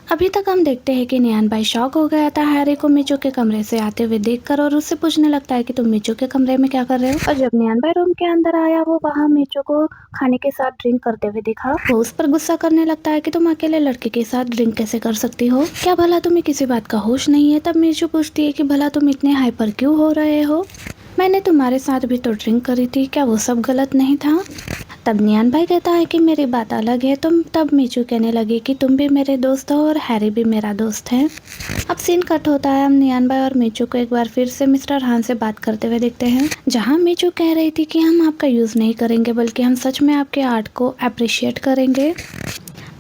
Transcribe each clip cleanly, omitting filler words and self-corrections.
अभी तक हम देखते हैं कि नियान भाई शॉक हो गया था हैरी को मिचू के कमरे से आते हुए देखकर और उससे पूछने लगता है कि तुम मिचू के कमरे में क्या कर रहे हो। और जब नियान भाई रूम के अंदर आया वो वहाँ मिचू को खाने के साथ ड्रिंक करते हुए देखा। वो उस पर गुस्सा करने लगता है कि तुम अकेले लड़के के साथ ड्रिंक कैसे कर सकती हो, क्या भला तुम्हें किसी बात का होश नहीं है। तब मिचू पूछती है कि भला तुम इतने हाइपर क्यों हो रहे हो, मैंने तुम्हारे साथ भी तो ड्रिंक करी थी, क्या वो सब गलत नहीं था। तब नियान भाई कहता है कि मेरी बात अलग है। तब मीचू कहने लगी कि तुम भी मेरे दोस्त हो और हैरी भी मेरा दोस्त है। अब सीन कट होता है। हम नियान भाई और मीचू को एक बार फिर से मिस्टर हान से बात करते हुए देखते हैं, जहां मीचू कह रही थी कि हम आपका यूज नहीं करेंगे बल्कि हम सच में आपके आर्ट को अप्रिशिएट करेंगे।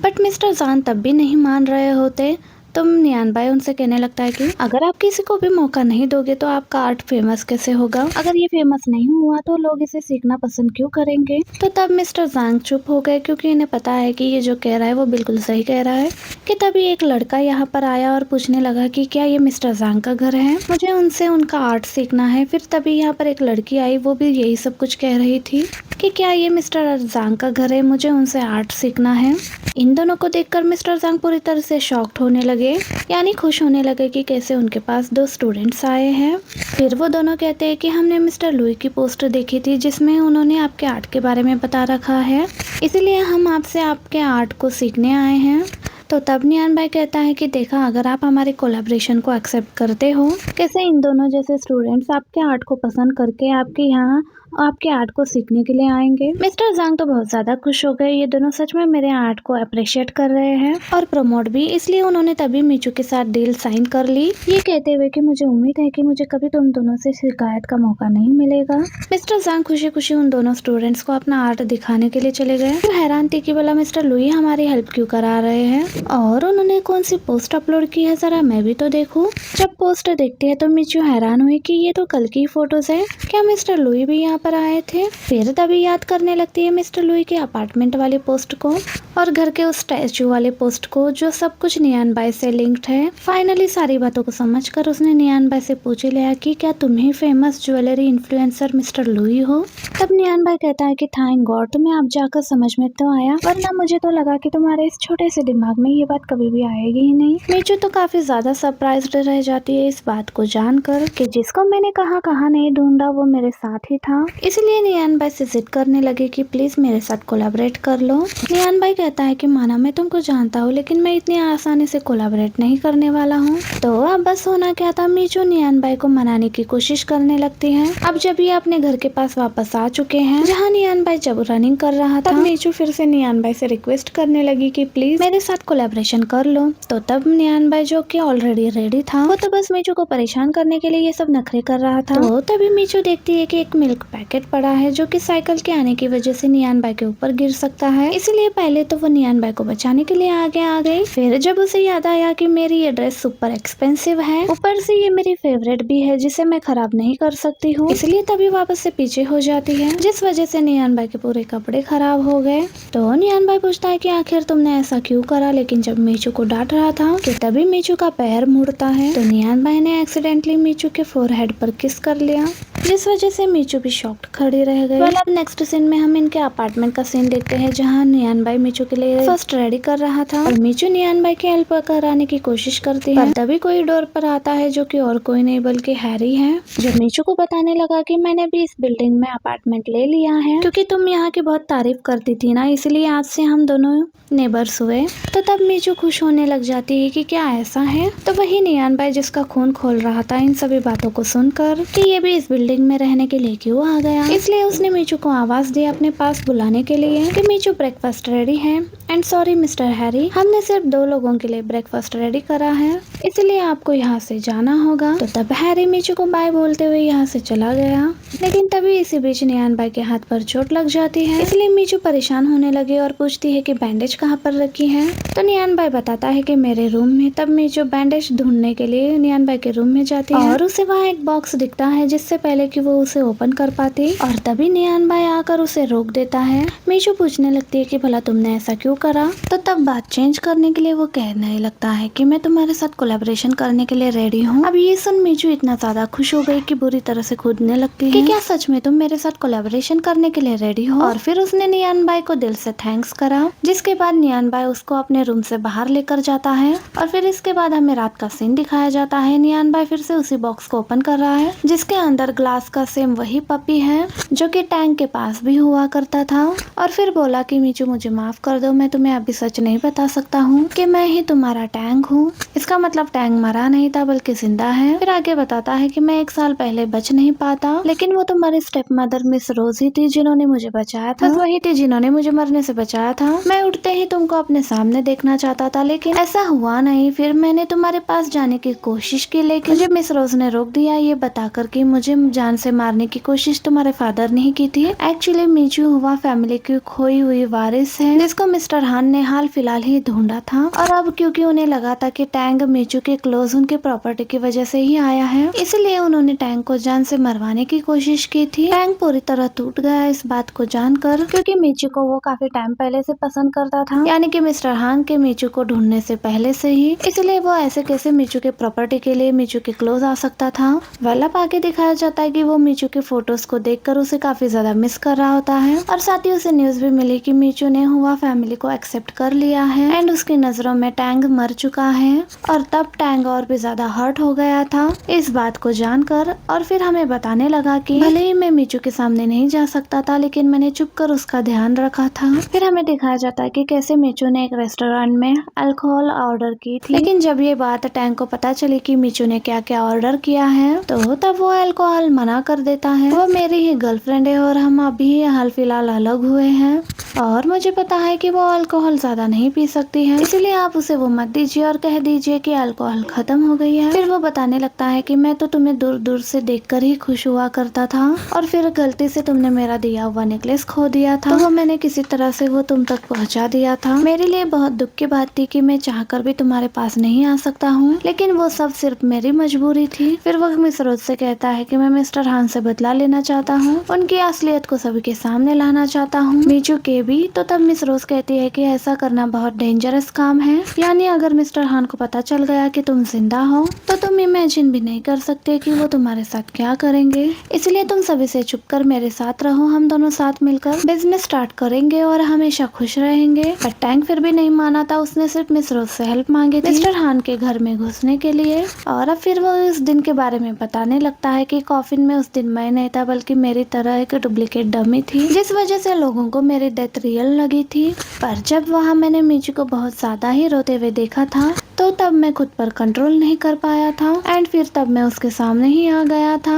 बट मिस्टर जान तब भी नहीं मान रहे होते। तो नियान भाई उनसे कहने लगता है कि अगर आप किसी को भी मौका नहीं दोगे तो आपका आर्ट फेमस कैसे होगा, अगर ये फेमस नहीं हुआ तो लोग इसे सीखना पसंद क्यों करेंगे। तो तब मिस्टर जांग चुप हो गए क्योंकि इन्हें पता है कि ये जो कह रहा है वो बिल्कुल सही कह रहा है। कि तभी एक लड़का यहाँ पर आया और पूछने लगा कि क्या ये मिस्टर जांग का घर है, मुझे उनसे उनका आर्ट सीखना है। फिर तभी यहाँ पर एक लड़की आई, वो भी यही सब कुछ कह रही थी कि क्या ये मिस्टर जांग का घर है, मुझे उनसे आर्ट सीखना है। इन दोनों को देखकर मिस्टर जांग पूरी तरह से शॉक्ड होने लगे, यानी खुश होने लगे कि कैसे उनके पास 2 स्टूडेंट्स आए हैं। फिर वो दोनों कहते हैं कि हमने मिस्टर लुई की पोस्ट देखी थी जिसमें उन्होंने आपके आर्ट के बारे में बता रखा है, इसीलिए हम आपसे आपके आर्ट को सीखने आए हैं। तो तब नियान भाई कहता है कि देखा, अगर आप हमारे कोलैबोरेशन को एक्सेप्ट करते हो, कैसे इन दोनों जैसे स्टूडेंट्स आपके आर्ट को पसंद करके आपके यहाँ आपके आर्ट को सीखने के लिए आएंगे। मिस्टर जांग तो बहुत ज्यादा खुश हो गए, ये दोनों सच में मेरे आर्ट को अप्रिशिएट कर रहे हैं और प्रमोट भी, इसलिए उन्होंने तभी मीचू के साथ डील साइन कर ली, ये कहते हुए कि मुझे उम्मीद है कि मुझे कभी तुम दोनों से शिकायत का मौका नहीं मिलेगा। मिस्टर जांग खुशी खुशी उन दोनों स्टूडेंट्स को अपना आर्ट दिखाने के लिए चले गए। तो हैरान थी कि बोला मिस्टर लुई हमारी हेल्प क्यों करा रहे हैं और उन्होंने कौन सी पोस्ट अपलोड की है, जरा मैं भी तो देखूं। जब पोस्ट देखती है तो मीचू हैरान हुई कि ये तो कल की फोटोज है, क्या मिस्टर लुई भी यहाँ पर आए थे। फिर तभी याद करने लगती है मिस्टर लुई के अपार्टमेंट वाली पोस्ट को और घर के उस स्टैचू वाले पोस्ट को, जो सब कुछ नियान बाई से लिंक्ड है। फाइनली सारी बातों को समझकर उसने नियान बाई से पूछ लिया कि क्या तुम ही famous jewellery influencer mister Louis हो। तब नियान बाई कहता है कि थैंक गॉड तुम्हें अब जाकर समझ में तो आया, वरना मुझे तो लगा कि तुम्हारे इस छोटे से दिमाग में ये बात कभी भी आएगी ही नहीं। मीचू तो काफी ज्यादा सरप्राइज्ड रह जाती है इस बात को जानकर कि जिसको मैंने कहाँ नहीं ढूंढा वो मेरे साथ ही था। इसलिए नियान भाई से जिद करने लगे कि प्लीज मेरे साथ कोलैबोरेट कर लो। नियान भाई कहता है कि माना मैं तुमको जानता हूँ लेकिन मैं इतनी आसानी से कोलैबोरेट नहीं करने वाला हूँ। तो अब बस होना क्या था, मीचू नियान भाई को मनाने की कोशिश करने लगती है। अब जब ये अपने घर के पास वापस आ चुके हैं जहाँ नियान भाई जब रनिंग कर रहा था, मीचू फिर से नियान भाई से रिक्वेस्ट करने लगी कि प्लीज मेरे साथ कोलैबोरेशन कर लो। तो तब नियान भाई जो कि ऑलरेडी रेडी था, वो तो बस मीचू को परेशान करने के लिए ये सब नखरे कर रहा था। तो तभी मीचू देखती है कि एक मिल्क पैकेट पड़ा है जो कि साइकिल के आने की वजह से नियान बाई के ऊपर गिर सकता है, इसीलिए पहले तो वो नियान बाई को बचाने के लिए आगे आ गई। फिर जब उसे याद आया कि मेरी ये ड्रेस सुपर एक्सपेंसिव है, ऊपर से ये मेरी फेवरेट भी है जिसे मैं खराब नहीं कर सकती हूँ, इसलिए तभी वापस से पीछे हो जाती है, जिस वजह से नियान बाई के पूरे कपड़े खराब हो गए। तो नियान बाई पूछता है कि आखिर तुमने ऐसा क्यों करा, लेकिन जब मीचू को डांट रहा था कि तभी मीचू का पैर मुड़ता है तो नियान बाई ने एक्सीडेंटली मीचू के फोरहेड पर किस कर लिया, जिस वजह से मीचू भी शॉक्ड खड़ी रह गई। अब नेक्स्ट सीन में हम इनके अपार्टमेंट का सीन देखते हैं जहां नियान बाई मीचू के लिए फर्स्ट रेडी कर रहा था और मीचू नियान बाई की हेल्प कराने की कोशिश करती है। तभी कोई डोर पर आता है जो कि और कोई नहीं बल्कि हैरी है, जो मीचू को बताने लगा कि मैंने भी इस बिल्डिंग में अपार्टमेंट ले लिया है क्योंकि तुम यहाँ की बहुत तारीफ करती थी ना, इसलिए आज से हम दोनों नेबर्स हुए। तो तब मीचू खुश होने लग जाती है कि क्या ऐसा है। तो वही नियान बाई जिसका खून खोल रहा था इन सभी बातों को सुनकर कि ये भी इस बिल्डिंग में रहने के लिए क्यों आ गया, इसलिए उसने मीचू को आवाज दी अपने पास बुलाने के लिए कि मीचू ब्रेकफास्ट रेडी है एंड सॉरी मिस्टर हैरी, हमने सिर्फ 2 लोगों के लिए ब्रेकफास्ट रेडी करा है, इसलिए आपको यहाँ से जाना होगा। तो तब हैरी मीचू को बाय बोलते हुए यहाँ से चला गया, लेकिन तभी इसी बीच नियान बाई के हाथ पर चोट लग जाती है, इसलिए मीचू परेशान होने लगी और पूछती है कि बैंडेज कहाँ पर रखी है। तो नियान बाई बताता है कि मेरे रूम में। तब मीचू बैंडेज ढूंढने के लिए नियान बाई के रूम में जाती है और उसे वहाँ एक बॉक्स दिखता है जिससे पहले पहले कि वो उसे ओपन कर पाती, और तभी नियान भाई आकर उसे रोक देता है। मीचू पूछने लगती है कि भला तुमने ऐसा क्यों करा, तो तब बात चेंज करने के लिए वो कहने लगता है कि मैं तुम्हारे साथ कोलैबोरेशन करने के लिए रेडी हूँ। अब ये सुन मीचू इतना ज्यादा खुश हो गई कि बुरी तरह से कूदने लगती है कि क्या सच में तुम मेरे साथ कोलैबोरेशन करने के लिए रेडी हो। और फिर उसने नियान भाई को दिल से थैंक्स करा, जिसके बाद नियान भाई उसको अपने रूम से बाहर लेकर जाता है। और फिर इसके बाद हमें रात का सीन दिखाया जाता है। नियान भाई फिर से उसी बॉक्स को ओपन कर रहा है जिसके अंदर ग्लास का सेम वही पपी है जो कि टैंक के पास भी हुआ करता था। और फिर बोला कि मीचू मुझे माफ कर दो, मैं तुम्हें अभी सच नहीं बता सकता हूँ कि मैं ही तुम्हारा टैंक हूँ। इसका मतलब टैंक मरा नहीं था बल्कि जिंदा है। फिर आगे बताता है कि मैं 1 साल पहले बच नहीं पाता, लेकिन वो तुम्हारी स्टेप मदर मिस रोज ही थी जिन्होंने मुझे बचाया था। बस वही थी जिन्होंने मुझे मरने से बचाया था। मैं उठते ही तुमको अपने सामने देखना चाहता था, लेकिन ऐसा हुआ नहीं। फिर मैंने तुम्हारे पास जाने की कोशिश की, लेकिन मुझे मिस रोज ने रोक दिया, ये बताकर कि मुझे जान से मारने की कोशिश तुम्हारे फादर ने ही की थी। एक्चुअली मीचू हुआ फैमिली की खोई हुई वारिस है जिसको मिस्टर हान ने हाल फिलहाल ही ढूंढा था। और अब क्योंकि उन्हें लगा था कि टैंक मीचू के क्लोज उनके प्रॉपर्टी की वजह से ही आया है, इसलिए उन्होंने टैंक को जान से मरवाने की कोशिश की थी। टैंक पूरी तरह टूट गया इस बात को जानकर, क्योंकि मीचू को वो काफी टाइम पहले से पसंद करता था, यानी कि मिस्टर हान के मीचू को ढूंढने से पहले से ही। इसलिए वो ऐसे कैसे मीचू के प्रॉपर्टी के लिए मीचू के क्लोज आ सकता था। वेल आगे दिखाया जाता है कि वो मीचू के फोटोज को देखकर उसे काफी ज्यादा मिस कर रहा होता है, और साथ ही उसे न्यूज भी मिली कि मीचू ने हुआ फैमिली को एक्सेप्ट कर लिया है एंड उसकी नजरों में टैंक मर चुका है। और तब टैंक और भी ज्यादा हर्ट हो गया था इस बात को जानकर, और फिर हमें बताने लगा कि भले ही मैं मीचू के सामने नहीं जा सकता था, लेकिन मैंने चुप कर उसका ध्यान रखा था। फिर हमें दिखाया जाता है कि कैसे मीचू ने एक रेस्टोरेंट में अल्कोहल ऑर्डर की थी, लेकिन जब ये बात टैंक को पता चली कि मीचू ने क्या क्या ऑर्डर किया है, तो तब वो अल्कोहल मना कर देता है। वो मेरी ही गर्लफ्रेंड है और हम अभी हाल फिलहाल अलग हुए हैं, और मुझे पता है कि वो अल्कोहल ज्यादा नहीं पी सकती है, इसलिए आप उसे वो मत दीजिए और कह दीजिए कि अल्कोहल खत्म हो गई है। फिर वो बताने लगता है कि मैं तो तुम्हें दूर दूर से देखकर ही खुश हुआ करता था, और फिर गलती से तुमने मेरा दिया हुआ नेकलेस खो दिया था, तो वो मैंने किसी तरह से वो तुम तक पहुंचा दिया था। मेरे लिए बहुत दुख की बात थी कि मैं चाहकर भी तुम्हारे पास नहीं आ सकता हूँ, लेकिन वो सब सिर्फ मेरी मजबूरी थी। फिर वो मिस रोज से कहता है कि मैं मिस्टर हान से बदला लेना चाहता हूँ, उनकी असलियत को सभी के सामने लाना चाहता हूँ, मीचू के भी। तो तब मिस रोज कहती है कि ऐसा करना बहुत डेंजरस काम है, यानी अगर मिस्टर हान को पता चल गया कि तुम जिंदा हो तो तुम इमेजिन भी नहीं कर सकते कि वो तुम्हारे साथ क्या करेंगे। इसलिए तुम सभी से चुप कर मेरे साथ रहो, हम दोनों साथ मिलकर बिजनेस स्टार्ट करेंगे और हमेशा खुश रहेंगे। पर टैंक फिर भी नहीं माना था, उसने सिर्फ मिस रोज से हेल्प मांगी थी मिस्टर हान के घर में घुसने के लिए। और अब फिर वो इस दिन के बारे में बताने लगता है कि कॉफिन में उस दिन मैं नहीं था बल्कि मेरी तरह एक डुप्लीकेट डमी थी, जिस वजह से लोगों को मेरी डेथ रियल लगी थी। पर जब वहाँ मैंने मीचू को बहुत ज्यादा ही रोते हुए देखा था, तो तब मैं खुद पर कंट्रोल नहीं कर पाया था एंड फिर तब मैं उसके सामने ही आ गया था।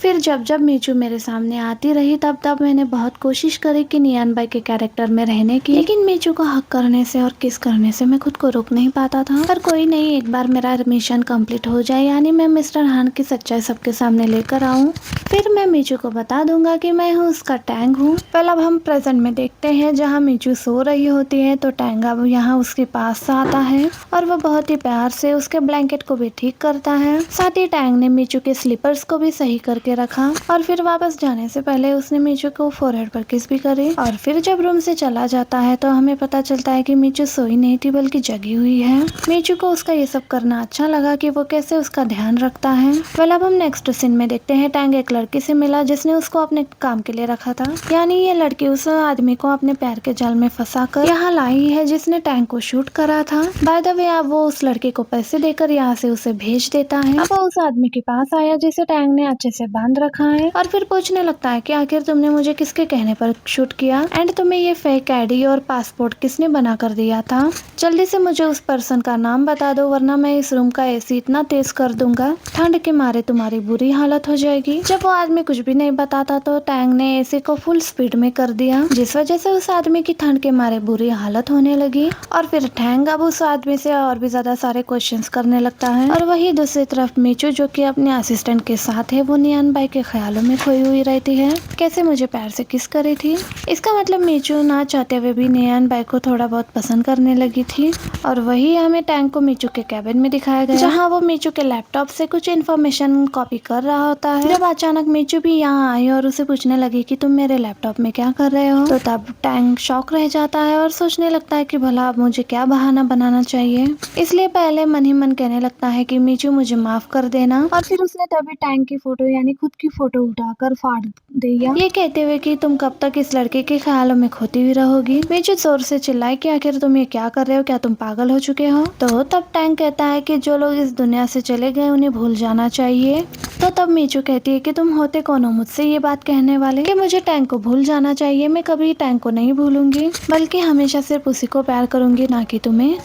फिर जब जब मीचू मेरे सामने आती रही तब तब मैंने बहुत कोशिश करी कि नियान भाई के कैरेक्टर में रहने की, लेकिन मीचू को हक करने से और किस करने से मैं खुद को रोक नहीं पाता था। पर कोई नहीं, एक बार मेरा मिशन कंप्लीट हो जाए, यानी मैं मिस्टर हान की सच्चाई सबके सामने लेकर आऊँ, फिर मैं मीचू को बता दूंगा कि मैं हूँ उसका टैंक हूँ। पहले अब हम प्रेजेंट में देखते हैं जहाँ मीचू सो रही होती है, तो टैंक अब यहाँ उसके पास आता है और वो बहुत ही प्यार से उसके ब्लैंकेट को भी ठीक करता है। साथ ही टैंक ने मीचू के स्लीपर्स को भी सही करके रखा, और फिर वापस जाने से पहले उसने मीचू को फोरहेड पर किस भी करी। और फिर जब रूम से चला जाता है तो हमें पता चलता है कि मीचू सोई नहीं थी बल्कि जगी हुई है। मीचू को उसका ये सब करना अच्छा लगा कि वो कैसे उसका ध्यान रखता है। वेल अब हम नेक्स्ट सीन में देखते हैं टैंक एक लड़की से मिला जिसने उसको अपने काम के लिए रखा था, यानी ये लड़की उस आदमी को अपने पैर के जाल में फंसा कर यहाँ लाई है जिसने टैंक को शूट करा था। बाय द वे अब वो उस लड़के को पैसे देकर यहाँ से उसे भेज देता है। अब वो उस आदमी के पास आया जिसे टैंक ने अच्छे से बांध रखा है, और फिर पूछने लगता है कि आखिर तुमने मुझे किसके कहने पर शूट किया एंड तुम्हें ये फेक आईडी और पासपोर्ट किसने बना कर दिया था। जल्दी से मुझे उस पर्सन का नाम बता दो, वरना मैं इस रूम का एसी इतना तेज कर दूंगा ठंड के मारे तुम्हारी बुरी हालत हो जाएगी। जब वो आदमी कुछ भी नहीं बताता तो टैंक ने एसी को फुल स्पीड में कर दिया, जिस वजह से उस आदमी की ठंड के मारे बुरी हालत होने लगी। और फिर टैंक अब उस आदमी से और भी ज्यादा सारे क्वेश्चंस करने लगता है, और वही दूसरी तरफ मीचू जो कि अपने असिस्टेंट के साथ है वो नियान नियान बाई के ख्यालों में खोई हुई रहती है, कैसे मुझे प्यार से किस करी थी। इसका मतलब मीचू ना चाहते हुए भी नियान बाई को थोड़ा बहुत पसंद करने लगी थी। और वही हमें टैंग को मीचू के कैबिन में दिखाया गया, जहाँ वो मीचू के लैपटॉप से कुछ इन्फॉर्मेशन कॉपी कर रहा होता है। जब अचानक मीचू भी यहाँ आई और उसे पूछने लगी कि तुम मेरे लैपटॉप में क्या कर रहे हो, तो तब टैंग शॉक रह जाता है और सोचने लगता है कि भला अब मुझे क्या बहाना बनाना चाहिए। इसलिए पहले मन ही मन कहने लगता है कि मीचू मुझे माफ कर देना, और फिर उसने तभी टैंग की फोटो यानी खुद की फोटो उठाकर फाड़ दिया, ये कहते हुए कि तुम कब तक इस लड़के के ख्यालों में खोती हुई रहोगी। मीचू जोर से चिल्लाई कि आखिर तुम ये क्या कर रहे हो, क्या तुम पागल हो चुके हो। तो तब टैंग कहता है कि जो लोग इस दुनिया से चले गए उन्हें भूल जाना चाहिए। तो तब मीचू कहती है कि तुम होते कौन हो मुझसे ये बात कहने वाले, कि मुझे टैंग को भूल जाना चाहिए। मैं कभी टैंग को नहीं भूलूंगी, बल्कि हमेशा सिर्फ उसी को प्यार करूंगी, ना कि तुम्हें।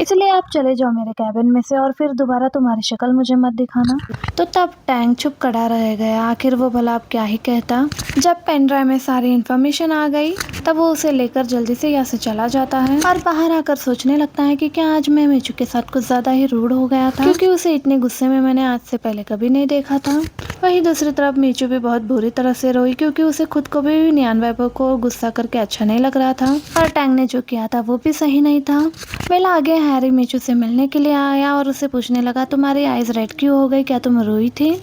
इसलिए आप चले जाओ मेरे कैबिन में से और फिर दोबारा तुम्हारी शक्ल मुझे मत दिखाना। तो तब टैंग चुप खड़ा रह गया। आखिर वो भला अब क्या ही कहता। जब पेन ड्राइव में सारी इन्फॉर्मेशन आ गई तब वो उसे लेकर जल्दी से यहाँ से चला जाता है और बाहर आकर सोचने लगता है कि क्या आज मैं मीचू के साथ कुछ ज्यादा ही रूड हो गया था, क्योंकि उसे इतने गुस्से में मैंने आज से पहले कभी नहीं देखा था। वहीं दूसरी तरफ मीचू भी बहुत बुरी तरह से रोई, क्योंकि उसे खुद को भी नियान बाई को गुस्सा करके अच्छा नहीं लग रहा था, और टैंग ने जो किया था वो भी सही नहीं था। वेल आगे हैरी मीचू से मिलने के लिए आया और उसे पूछने लगा तुम्हारी आईज रेड क्यों हो गई, क्या तुम रोई थी।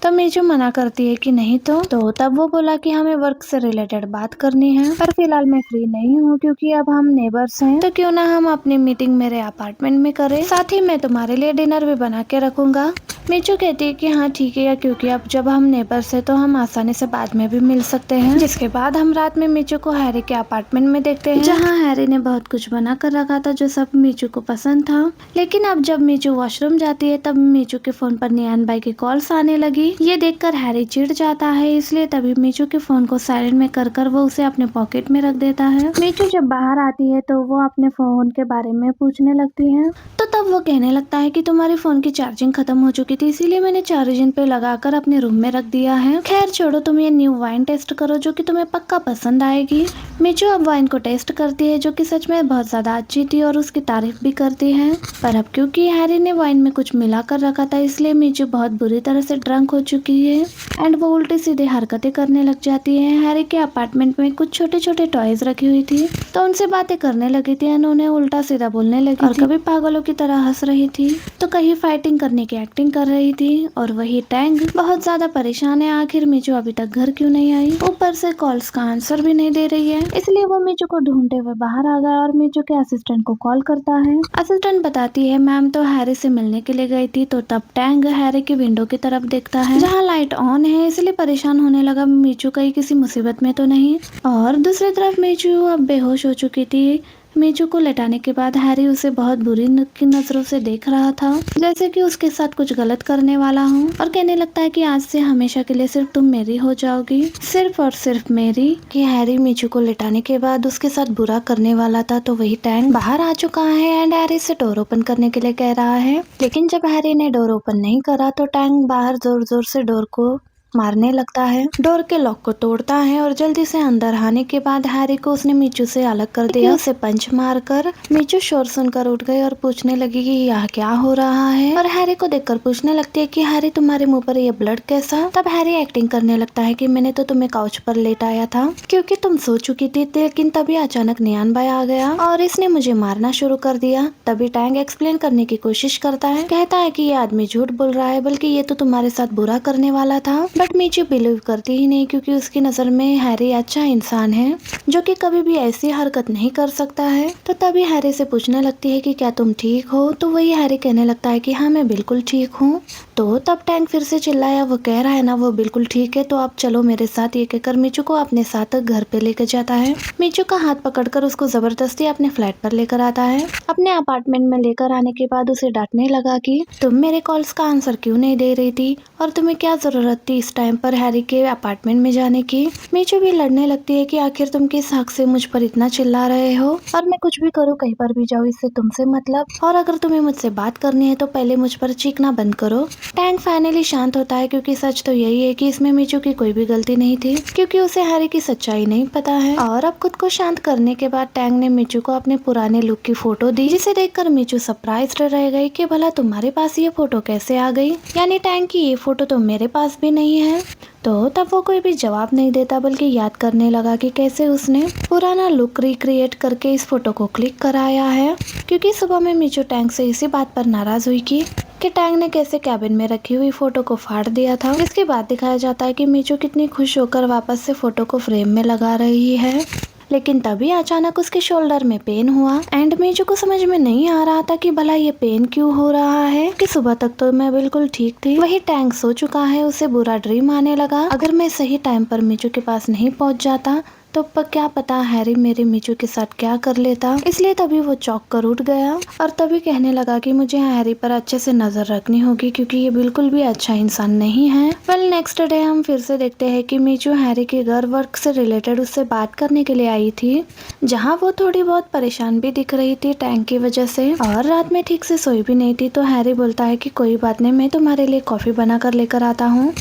तो मीचू मना करती है कि नहीं। तो तब वो बोला कि हमें वर्क से रिलेटेड बात करनी है, पर फिलहाल मैं फ्री नहीं हूँ क्योंकि अब हम नेबर्स हैं, तो क्यों ना हम अपनी मीटिंग मेरे अपार्टमेंट में करें, साथ ही मैं तुम्हारे लिए डिनर भी बना के रखूंगा। मीचू कहती है कि हाँ ठीक है, क्योंकि अब जब हम नेबर्स हैं तो हम आसानी से बाद में भी मिल सकते हैं। जिसके बाद हम रात में मीचू को हैरी के अपार्टमेंट में देखते हैं, जहाँ हैरी ने बहुत कुछ बना कर रखा था जो सब मीचू को पसंद था। लेकिन अब जब मीचू वॉशरूम जाती है तब मीचू के फोन पर नियान बाई की कॉल्स आने लगी। ये देखकर हैरी चिढ़ जाता है, इसलिए तभी मीचू के फोन को साइलेंट में कर वो उसे अपने पॉकेट में रख देता है। मीचू जब बाहर आती है तो वो अपने फोन के बारे में पूछने लगती है, तो तब वो कहने लगता है कि तुम्हारे फोन की चार्जिंग खत्म हो चुकी थी, इसीलिए मैंने चार्जिंग पे लगाकर अपने रूम में रख दिया है। खैर छोड़ो, तुम ये न्यू वाइन टेस्ट करो जो कि तुम्हें पक्का पसंद आएगी। मीचू अब वाइन को टेस्ट करती है जो कि सच में बहुत ज्यादा अच्छी थी और उसकी तारीफ भी करती है। पर अब क्योंकि हैरी ने वाइन में कुछ मिला कर रखा था, इसलिए मीचू बहुत बुरी तरह से ड्रंक हो चुकी है एंड वो उल्टी सीधे हरकतें करने लग जाती है। हैरी के अपार्टमेंट में कुछ छोटे छोटे टॉयज रखी हुई थी, तो उनसे बातें करने लगी थी एंड उन्हें उल्टा सीधा बोलने लगी और कभी पागलों की तरह हंस रही थी, तो कहीं फाइटिंग करने की एक्टिंग कर रही थी। और वही टैंग बहुत ज्यादा परेशान है, आखिर मीचू अभी तक घर क्यों नहीं आई, ऊपर से कॉल्स का आंसर भी नहीं दे रही है। इसलिए वो मीचू को ढूंढते हुए बाहर आ गया और मीचू के असिस्टेंट को कॉल करता है। असिस्टेंट बताती है मैम तो हैरी से मिलने के लिए गई थी। तो तब टैंग हैरी की विंडो की तरफ देखता है जहाँ लाइट ऑन है, इसलिए परेशान होने लगा मीचू कहीं किसी मुसीबत में तो नहीं। और दूसरी तरफ मीचू अब बेहोश हो चुकी थी। मीचू को लेटाने के बाद हैरी उसे बहुत बुरी की नजरों से देख रहा था, जैसे कि उसके साथ कुछ गलत करने वाला हूँ, और कहने लगता है कि आज से हमेशा के लिए सिर्फ तुम मेरी हो जाओगी, सिर्फ और सिर्फ मेरी। कि हैरी मीचू को लेटाने के बाद उसके साथ बुरा करने वाला था, तो वही टैंग बाहर आ चुका है एंड हैरी से डोर ओपन करने के लिए कह रहा है। लेकिन जब हैरी ने डोर ओपन नहीं करा तो टैंग बाहर जोर जोर से डोर को मारने लगता है, डोर के लॉक को तोड़ता है और जल्दी से अंदर आने के बाद हैरी को उसने मीचू से अलग कर दिया। उसे पंच मारकर मीचू शोर सुनकर उठ गई और पूछने लगी कि यह क्या हो रहा है, और हैरी को देखकर पूछने लगती है कि हैरी तुम्हारे मुंह पर ये ब्लड कैसा। तब हैरी एक्टिंग करने लगता है कि मैंने तो तुम्हें काउच पर लेटाया था क्योंकि तुम सो चुकी थी, लेकिन तभी अचानक नियान बाई आ गया और इसने मुझे मारना शुरू कर दिया। तभी टैंग एक्सप्लेन करने की कोशिश करता है, कहता है कि ये आदमी झूठ बोल रहा है, बल्कि ये तो तुम्हारे साथ बुरा करने वाला था। बट मीचू बिलीव करती ही नहीं, क्योंकि उसकी नजर में हैरी अच्छा इंसान है जो कि कभी भी ऐसी हरकत नहीं कर सकता है। तो तभी हैरी से पूछने लगती है कि क्या तुम ठीक हो। तो वही हैरी कहने लगता है कि हाँ मैं बिल्कुल ठीक हूँ। तो तब टैंक फिर से चिल्लाया, वो कह रहा है ना वो बिल्कुल ठीक है, तो आप चलो मेरे साथ। ये कहकर मीचू को अपने साथ घर पे लेकर जाता है। मीचू का हाथ पकड़कर उसको जबरदस्ती अपने फ्लैट पर लेकर आता है। अपने अपार्टमेंट में लेकर आने के बाद उसे डांटने लगा कि तुम मेरे कॉल्स का आंसर क्यों नहीं दे रही थी और तुम्हें क्या जरूरत थी इस टाइम पर हैरी के अपार्टमेंट में जाने की। मीचू भी लड़ने लगती है कि आखिर तुम किस हक से मुझ पर इतना चिल्ला रहे हो, और मैं कुछ भी करूँ कहीं पर भी जाऊँ इससे तुमसे मतलब, और अगर तुम्हें मुझसे बात करनी है तो पहले मुझ पर चीखना बंद करो। टैंग फाइनली शांत होता है क्योंकि सच तो यही है कि इसमें मीचू की कोई भी गलती नहीं थी, क्योंकि उसे हैरी की सच्चाई नहीं पता है। और अब खुद को शांत करने के बाद टैंग ने मीचू को अपने पुराने लुक की फोटो दी, जिसे देखकर मीचू सरप्राइज्ड रह गई कि भला तुम्हारे पास ये फोटो कैसे आ गई, यानी टैंग की ये फोटो तो मेरे पास भी नहीं है। तो तब वो कोई भी जवाब नहीं देता, बल्कि याद करने लगा कि कैसे उसने पुराना लुक रिक्रिएट करके इस फोटो को क्लिक कराया है, क्योंकि सुबह में मीचू टैंग से इसी बात पर नाराज हुई कि टैंग ने कैसे कैबिन में रखी हुई फोटो को फाड़ दिया था। इसके बाद दिखाया जाता है कि मीचू कितनी खुश होकर वापस से फोटो को फ्रेम में लगा रही है, लेकिन तभी अचानक उसके शोल्डर में पेन हुआ एंड मीचू को समझ में नहीं आ रहा था कि भला ये पेन क्यों हो रहा है, कि सुबह तक तो मैं बिल्कुल ठीक थी। वही टैंक सो चुका है, उसे बुरा ड्रीम आने लगा। अगर मैं सही टाइम पर मीचू के पास नहीं पहुंच जाता तो क्या पता हैरी मेरे मीचू के साथ क्या कर लेता। इसलिए तभी वो चौंक कर उठ गया और तभी कहने लगा कि मुझे हैरी पर अच्छे से नजर रखनी होगी, क्योंकि ये बिल्कुल भी अच्छा इंसान नहीं है। वेल नेक्स्ट डे हम फिर से देखते हैं कि मीचू हैरी के घर वर्क से रिलेटेड उससे बात करने के लिए आई थी, जहाँ वो थोड़ी बहुत परेशान भी दिख रही थी टैंक की वजह से, और रात में ठीक से सोई भी नहीं थी। तो हैरी बोलता है कि कोई बात नहीं, मैं तुम्हारे लिए कॉफी बना कर लेकर आता हूँ।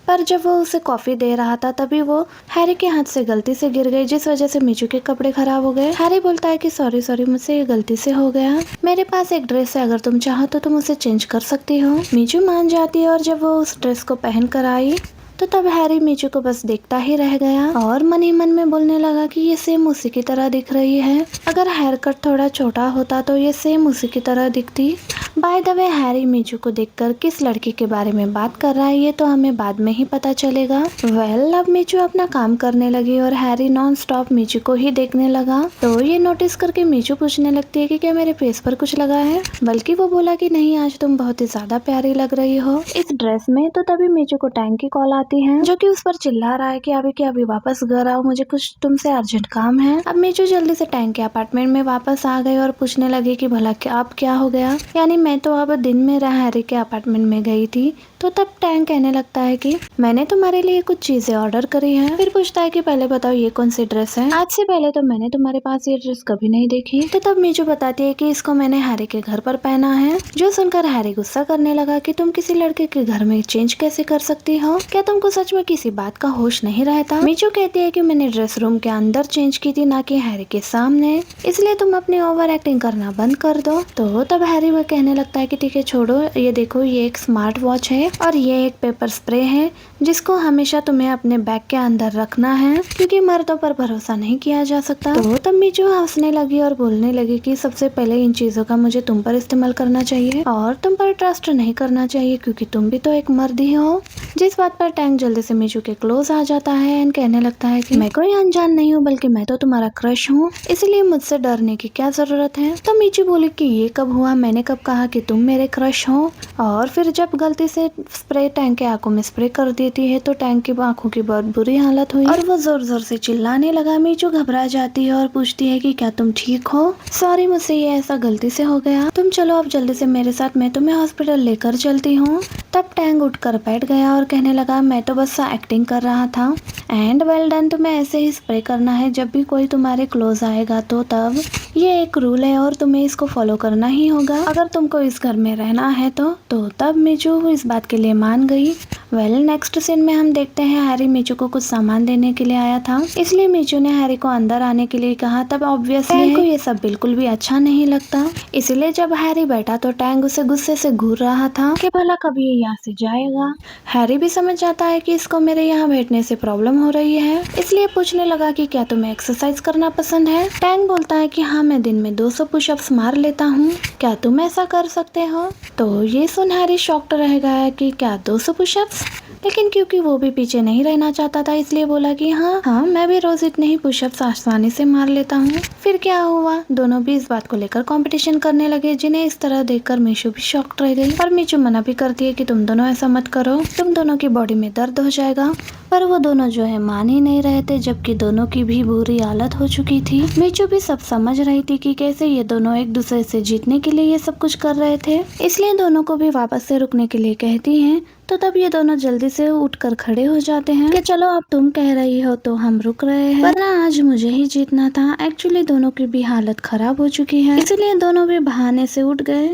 पर जब वो उसे कॉफी दे रहा था तभी वो हैरी के हाथ से गलती से गिर गई, जिस वजह से मीचू के कपड़े खराब हो गए। हैरी बोलता है कि सॉरी मुझसे ये गलती से हो गया, मेरे पास एक ड्रेस है, अगर तुम चाहो तो तुम उसे चेंज कर सकती हो। मीचू मान जाती है और जब वो उस ड्रेस को पहन कर आई तो तब हैरी मीचू को बस देखता ही रह गया और मन ही मन में बोलने लगा कि ये सेम उसी की तरह दिख रही है। अगर हेयर कट थोड़ा छोटा होता तो ये सेम उसी की तरह दिखती। बाय द वे हैरी मीचू को देखकर किस लड़की के बारे में बात कर रहा है ये तो हमें बाद में ही पता चलेगा। वेल अब मीचू अपना काम करने लगी और हैरी नॉन स्टॉप मीचू को ही देखने लगा। तो ये नोटिस करके मीचू पूछने लगती है कि क्या मेरे फेस पर कुछ लगा है, बल्कि वो बोला कि नहीं, आज तुम बहुत ही ज्यादा प्यारी लग रही हो इस ड्रेस में। तो तभी मीचू को टैंक की कॉल आती है, जो कि उस पर चिल्ला रहा है कि अभी वापस घर आओ, मुझे कुछ तुमसे अर्जेंट काम है। अब मीचू जल्दी से टैंक के अपार्टमेंट में वापस आ गई और पूछने लगी कि भला अब क्या हो गया, यानी मैं तो अब दिन में हैरी के अपार्टमेंट में गई थी। तो तब टैंक कहने लगता है कि मैंने तुम्हारे लिए कुछ चीजें ऑर्डर करी है। फिर पूछता है कि पहले बताओ ये कौन सी ड्रेस है, आज से पहले तो मैंने तुम्हारे पास ये ड्रेस कभी नहीं देखी। तो तब मीचू बताती है कि इसको मैंने हैरी के घर पर पहना है। जो सुनकर हैरी गुस्सा करने लगा कि तुम किसी लड़के के घर में चेंज कैसे कर सकती हो, क्या तुमको सच में किसी बात का होश नहीं रहता। मीचू कहती है कि मैंने ड्रेस रूम के अंदर चेंज की थी, ना कि हैरी के सामने, इसलिए तुम अपनी ओवर एक्टिंग करना बंद कर दो। तो तब हैरी वह कहने लगता है कि ठीक है छोड़ो, ये देखो ये एक स्मार्ट वॉच है और ये एक पेपर स्प्रे है, जिसको हमेशा तुम्हें अपने बैग के अंदर रखना है, क्योंकि मर्दों पर भरोसा नहीं किया जा सकता। तो तब मीचू हंसने लगी और बोलने लगी कि सबसे पहले इन चीजों का मुझे तुम पर इस्तेमाल करना चाहिए और तुम पर ट्रस्ट नहीं करना चाहिए, क्योंकि तुम भी तो एक मर्द ही हो। जिस बात पर टैंक जल्दी से मीचू के क्लोज आ जाता है एंड कहने लगता है कि मैं कोई अनजान नहीं हूँ, बल्कि मैं तो तुम्हारा क्रश हूँ, इसलिए मुझसे डरने की क्या जरूरत है। तो मीचू बोली कि ये कब हुआ, मैंने कब कहा कि तुम मेरे क्रश हो। और फिर जब गलती से स्प्रे टैंक के आंखों में स्प्रे कर देती है तो टैंक की आंखों की बहुत बुरी हालत हुई और वो जोर जोर से चिल्लाने लगा। मीचू घबरा जाती है और पूछती है कि क्या तुम ठीक हो, सॉरी मुझसे ये ऐसा गलती से हो गया, तुम चलो अब जल्दी से मेरे साथ, मैं तुम्हें हॉस्पिटल लेकर चलती हूँ। तब टैंक उठकर बैठ गया और कहने लगा मैं तो बस एक्टिंग कर रहा था एंड वेल डन, तुम्हें ऐसे ही स्प्रे करना है जब भी कोई तुम्हारे क्लोज आएगा। तो तब ये एक रूल है और तुम्हें इसको फॉलो करना ही होगा अगर तुमको इस घर में रहना है तो तब मीचू इस बात के लिए मान गई। वेल नेक्स्ट सीन में हम देखते हैं हैरी मीचू को कुछ सामान देने के लिए आया था, इसलिए मीचू ने हैरी को अंदर आने के लिए कहा। तब ऑब्वियसली को ये सब बिल्कुल भी अच्छा नहीं लगता, इसलिए जब हैरी बैठा तो टैंक उसे गुस्से से घूर रहा था कि भला कभी ये यहाँ से जाएगा। हैरी भी समझ जाता है कि इसको मेरे यहाँ बैठने से प्रॉब्लम हो रही है, इसलिए पूछने लगा कि क्या तुम्हें एक्सरसाइज करना पसंद है। टैंक बोलता है कि हाँ, मैं दिन में 200 पुशअप्स मार लेता हूँ, क्या तुम ऐसा कर सकते हो। तो ये सुन हैरी शॉक्ड रह गया कि क्या 200 पुशअप्स, लेकिन क्योंकि वो भी पीछे नहीं रहना चाहता था इसलिए बोला कि हाँ मैं भी रोज इतने ही पुशअप्स आसानी से मार लेता हूँ। फिर क्या हुआ, दोनों भी इस बात को लेकर कंपटीशन करने लगे, जिन्हें इस तरह देखकर मीचू भी शॉक्ड रह गई। और मीचू मना भी करती है कि तुम दोनों ऐसा मत करो, तुम दोनों की बॉडी में दर्द हो जाएगा, पर वो दोनों जो है मान ही नहीं रहे थे, जबकि दोनों की भी बुरी हालत हो चुकी थी। मीचू भी सब समझ रही थी कि कैसे ये दोनों एक दूसरे से जीतने के लिए ये सब कुछ कर रहे थे, इसलिए दोनों को भी वापस से रुकने के लिए कहती हैं। तो तब ये दोनों जल्दी से उठकर खड़े हो जाते हैं कि चलो अब तुम कह रही हो तो हम रुक रहे हैं, वरना आज मुझे ही जीतना था। एक्चुअली दोनों की भी हालत खराब हो चुकी है, इसलिए दोनों भी बहाने से उठ गए।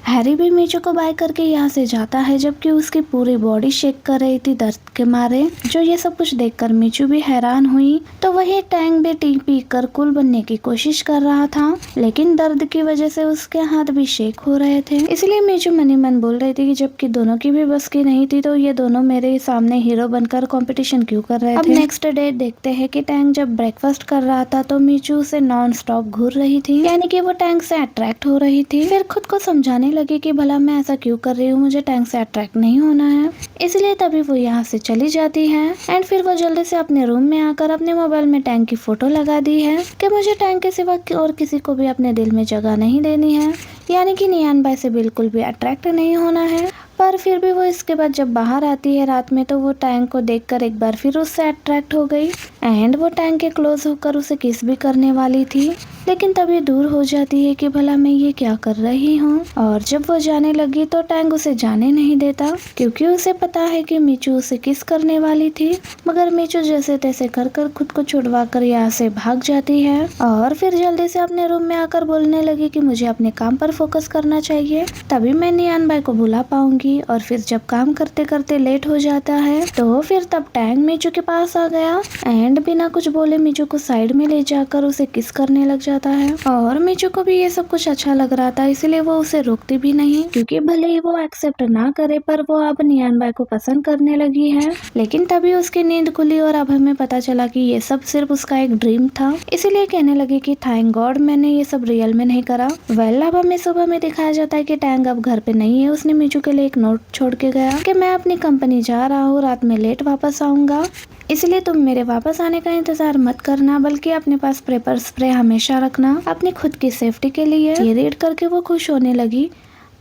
हैरी भी मीचू को बाय करके यहाँ से जाता है, जबकि उसकी पूरी बॉडी शेक कर रही थी दर्द के मारे। जो ये सब कुछ देखकर मीचू भी हैरान हुई। तो वही टैंक भी टी पी कर कूल बनने की कोशिश कर रहा था, लेकिन दर्द की वजह से उसके हाथ भी शेक हो रहे थे। इसलिए मीचू मनी मन बोल रही थी कि जबकि दोनों की भी बस की नहीं थी, तो ये दोनों मेरे सामने हीरो बनकर कंपटीशन क्यों कर रहे थे। अब नेक्स्ट डे देखते हैं कि टैंक जब ब्रेकफास्ट कर रहा था तो मीचू से नॉन स्टॉप घूर रही थी, यानी कि वो टैंक से अट्रैक्ट हो रही थी। फिर खुद को समझाने लगी कि भला मैं ऐसा क्यों कर रही हूँ, मुझे टैंक से अट्रैक्ट नहीं होना है। इसलिए तभी वो यहाँ से चली जाती है एंड फिर वो जल्दी से अपने रूम में आकर अपने मोबाइल में टैंक की फोटो लगा दी है कि मुझे टैंक के सिवा और किसी को भी अपने दिल में जगह नहीं देनी है, यानी कि नियान बाई से बिल्कुल भी अट्रैक्ट नहीं होना है। पर फिर भी वो इसके बाद जब बाहर आती है रात में, तो वो टैंक को देखकर एक बार फिर उससे अट्रैक्ट हो गई एंड वो टैंक के क्लोज होकर उसे किस भी करने वाली थी, लेकिन तभी दूर हो जाती है कि भला मैं ये क्या कर रही हूँ। और जब वो जाने लगी तो टैंक उसे जाने नहीं देता, क्योंकि उसे पता है कि मीचू उसे किस करने वाली थी। मगर मीचू जैसे तैसे कर कर खुद को छुड़वा कर यहाँ से भाग जाती है और फिर जल्दी से अपने रूम में आकर बोलने लगी कि मुझे अपने काम पर फोकस करना चाहिए, तभी मैं नियान बाई को बुला पाऊंगी। और फिर जब काम करते करते लेट हो जाता है तो फिर तब टैंक मीचू के पास आ गया एंड बिना कुछ बोले मीचू को साइड में ले जाकर उसे किस करने लग जाता है। और मीचू को भी ये सब कुछ अच्छा लग रहा था, इसलिए वो उसे रोकती भी नहीं, क्योंकि भले ही वो एक्सेप्ट ना करे पर वो अब नियान बाई को पसंद करने लगी है। लेकिन तभी उसकी नींद खुली और अब हमें पता चला कि ये सब सिर्फ उसका एक ड्रीम था, इसीलिए कहने लगी कि थैंक गॉड मैंने ये सब रियल में नहीं करा। वेल अब हमें सुबह में दिखाया जाता है कि टैंक अब घर पे नहीं है। उसने मीचू के लिए एक नोट छोड़ के गया कि मैं अपनी कंपनी जा रहा हूँ, रात में लेट वापस आऊंगा, इसलिए तुम मेरे वापस आने का इंतजार मत करना, बल्कि अपने पास पेपर स्प्रे हमेशा रखना अपनी खुद की सेफ्टी के लिए। ये रीड करके वो खुश होने लगी।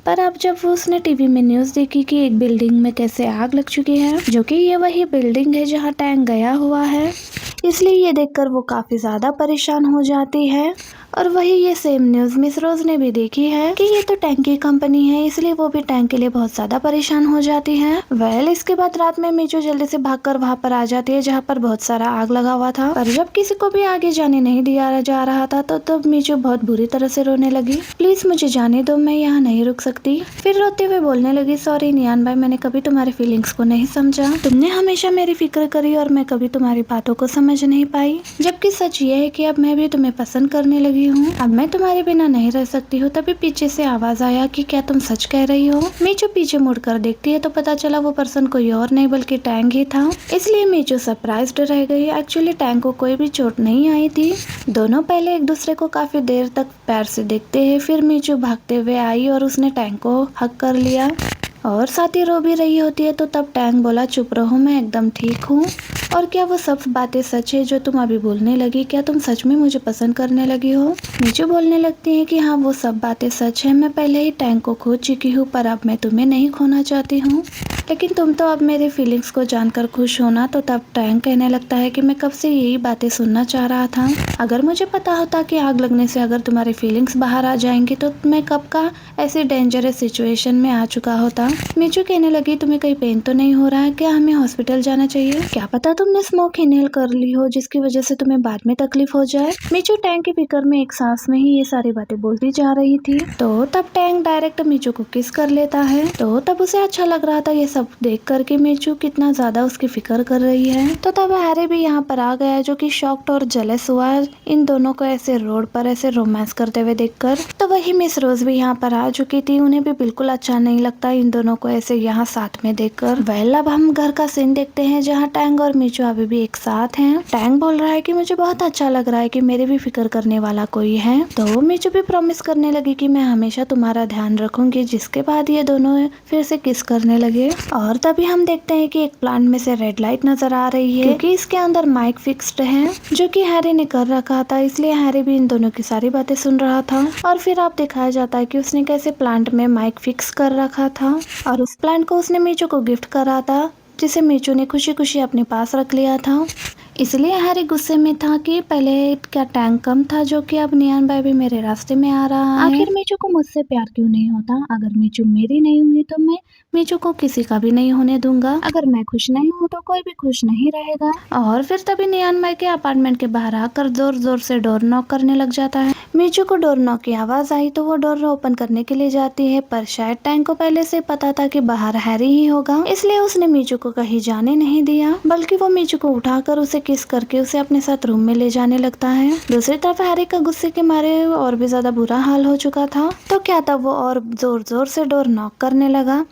पर अब जब वो उसने टीवी में न्यूज देखी कि एक बिल्डिंग में कैसे आग लग चुकी है, जो कि ये वही बिल्डिंग है जहाँ टैंक गया हुआ है, इसलिए ये देखकर वो काफी ज्यादा परेशान हो जाती है। और वही ये सेम न्यूज मिस रोज ने भी देखी है कि ये तो टैंक की कंपनी है, इसलिए वो भी टैंक के लिए बहुत ज्यादा परेशान हो जाती है। वेल इसके बाद रात में मीचू जल्दी से भागकर वहाँ पर आ जाती है जहाँ पर बहुत सारा आग लगा हुआ था। पर जब किसी को भी आगे जाने नहीं दिया जा रहा था तो तब मीचू बहुत बुरी तरह से रोने लगी। प्लीज मुझे जाने दो, मैं यहाँ नहीं रुक सकती। फिर रोते हुए बोलने लगी, सॉरी नियान बाई, मैंने कभी तुम्हारी फीलिंग्स को नहीं समझा। तुमने हमेशा मेरी फिक्र करी और मैं कभी तुम्हारी बातों को समझ नहीं पाई, जबकि सच ये है कि अब मैं भी तुम्हें पसंद करने लगी हूँ। अब मैं तुम्हारे बिना नहीं रह सकती हूँ। तभी पीछे से आवाज आया कि क्या तुम सच कह रही हो। मीचू पीछे मुड़कर देखती है तो पता चला वो पर्सन कोई और नहीं बल्कि टैंक ही था। इसलिए मीचू सरप्राइज्ड रह गई। एक्चुअली टैंक को कोई भी चोट नहीं आई थी। दोनों पहले एक दूसरे को काफी देर तक प्यार से देखते हैं। फिर मीचू भागते हुए आई और उसने टैंक को हक कर लिया और साथ ही रो भी रही होती है। तो तब टैंक बोला, चुप रहो, मैं एकदम ठीक हूँ। और क्या वो सब बातें सच है जो तुम अभी बोलने लगी? क्या तुम सच में मुझे पसंद करने लगी हो? मीचू बोलने लगती है कि हाँ वो सब बातें सच है, मैं पहले ही टैंक को खो चुकी हूँ, पर अब मैं तुम्हें नहीं खोना चाहती हूँ। लेकिन तुम तो अब मेरे फीलिंग्स को जानकर खुश होना। तो तब टैंक कहने लगता है कि मैं कब से यही बातें सुनना चाह रहा था। अगर मुझे पता होता कि आग लगने से अगर तुम्हारी फीलिंग्स बाहर आ जाएंगी तो मैं कब का ऐसी डेंजरस सिचुएशन में आ चुका होता। मीचू कहने लगी, तुम्हें कहीं पेन तो नहीं हो रहा है? क्या हमें हॉस्पिटल जाना चाहिए? क्या पता तुमने स्मोक इनहेल कर ली हो जिसकी वजह से तुम्हें बाद में तकलीफ हो जाए। मीचू टैंक की फिक्र में एक सांस में ही ये सारी बातें बोलती जा रही थी। तो तब टैंक डायरेक्ट मीचू को किस कर लेता है। तो तब उसे अच्छा लग रहा था ये सब देख करके मीचू कितना ज्यादा उसकी फिक्र कर रही है। तो तब हैरी भी यहाँ पर आ गया जो कि शॉक्ड और जेलस हुआ इन दोनों को ऐसे रोड पर ऐसे रोमांस करते हुए देखकर। तो वही मिस रोज भी यहाँ पर आ चुकी थी। उन्हें भी बिल्कुल अच्छा नहीं लगता इन दोनों को ऐसे यहाँ साथ में देखकर। वेल अब हम घर का सीन देखते हैं जहाँ टैंक और मीचू अभी भी एक साथ हैं। टैंक बोल रहा है कि मुझे बहुत अच्छा लग रहा है कि मेरे भी फिक्र करने वाला कोई है। तो मीचू भी प्रॉमिस करने लगी कि मैं हमेशा तुम्हारा ध्यान रखूंगी, जिसके बाद ये दोनों फिर से किस करने लगे। और तभी हम देखते हैं कि एक प्लांट में से रेड लाइट नजर आ रही है क्योंकि इसके अंदर माइक फिक्स्ड है जो कि हैरी ने कर रखा था, इसलिए हैरी भी इन दोनों की सारी बातें सुन रहा था। और फिर आप दिखाया जाता है कि उसने कैसे प्लांट में माइक फिक्स कर रखा था और उस प्लांट को उसने मीचू को गिफ्ट करा था, जिसे मीचू ने खुशी खुशी अपने पास रख लिया था। इसलिए हैरी गुस्से में था कि पहले क्या टैंक कम था जो कि अब नियान बाय भी मेरे रास्ते में आ रहा है। आखिर मीचू को मुझसे प्यार क्यों नहीं होता? अगर मीचू मेरी नहीं हुई तो मैं मीचू को किसी का भी नहीं होने दूंगा। अगर मैं खुश नहीं हूँ तो कोई भी खुश नहीं रहेगा। और फिर तभी नियान बाय के अपार्टमेंट के बाहर आकर जोर जोर से डोर नॉक करने लग जाता है। मीचू को डोर नॉक की आवाज आई तो वो डोर ओपन करने के लिए जाती है, पर शायद टैंक को पहले से पता था कि बाहर हैरी ही होगा, इसलिए उसने मीचू को कहीं जाने नहीं दिया, बल्कि वो मीचू को उठाकर उसे किस करके उसे अपने साथ रूम में ले जाने लगता है। दूसरी तरफ हैरी का गुस्से के मारे और भी ज्यादा बुरा हाल हो चुका था, तो क्या तब वो और जोर जोर से डोर नॉक करने लगा,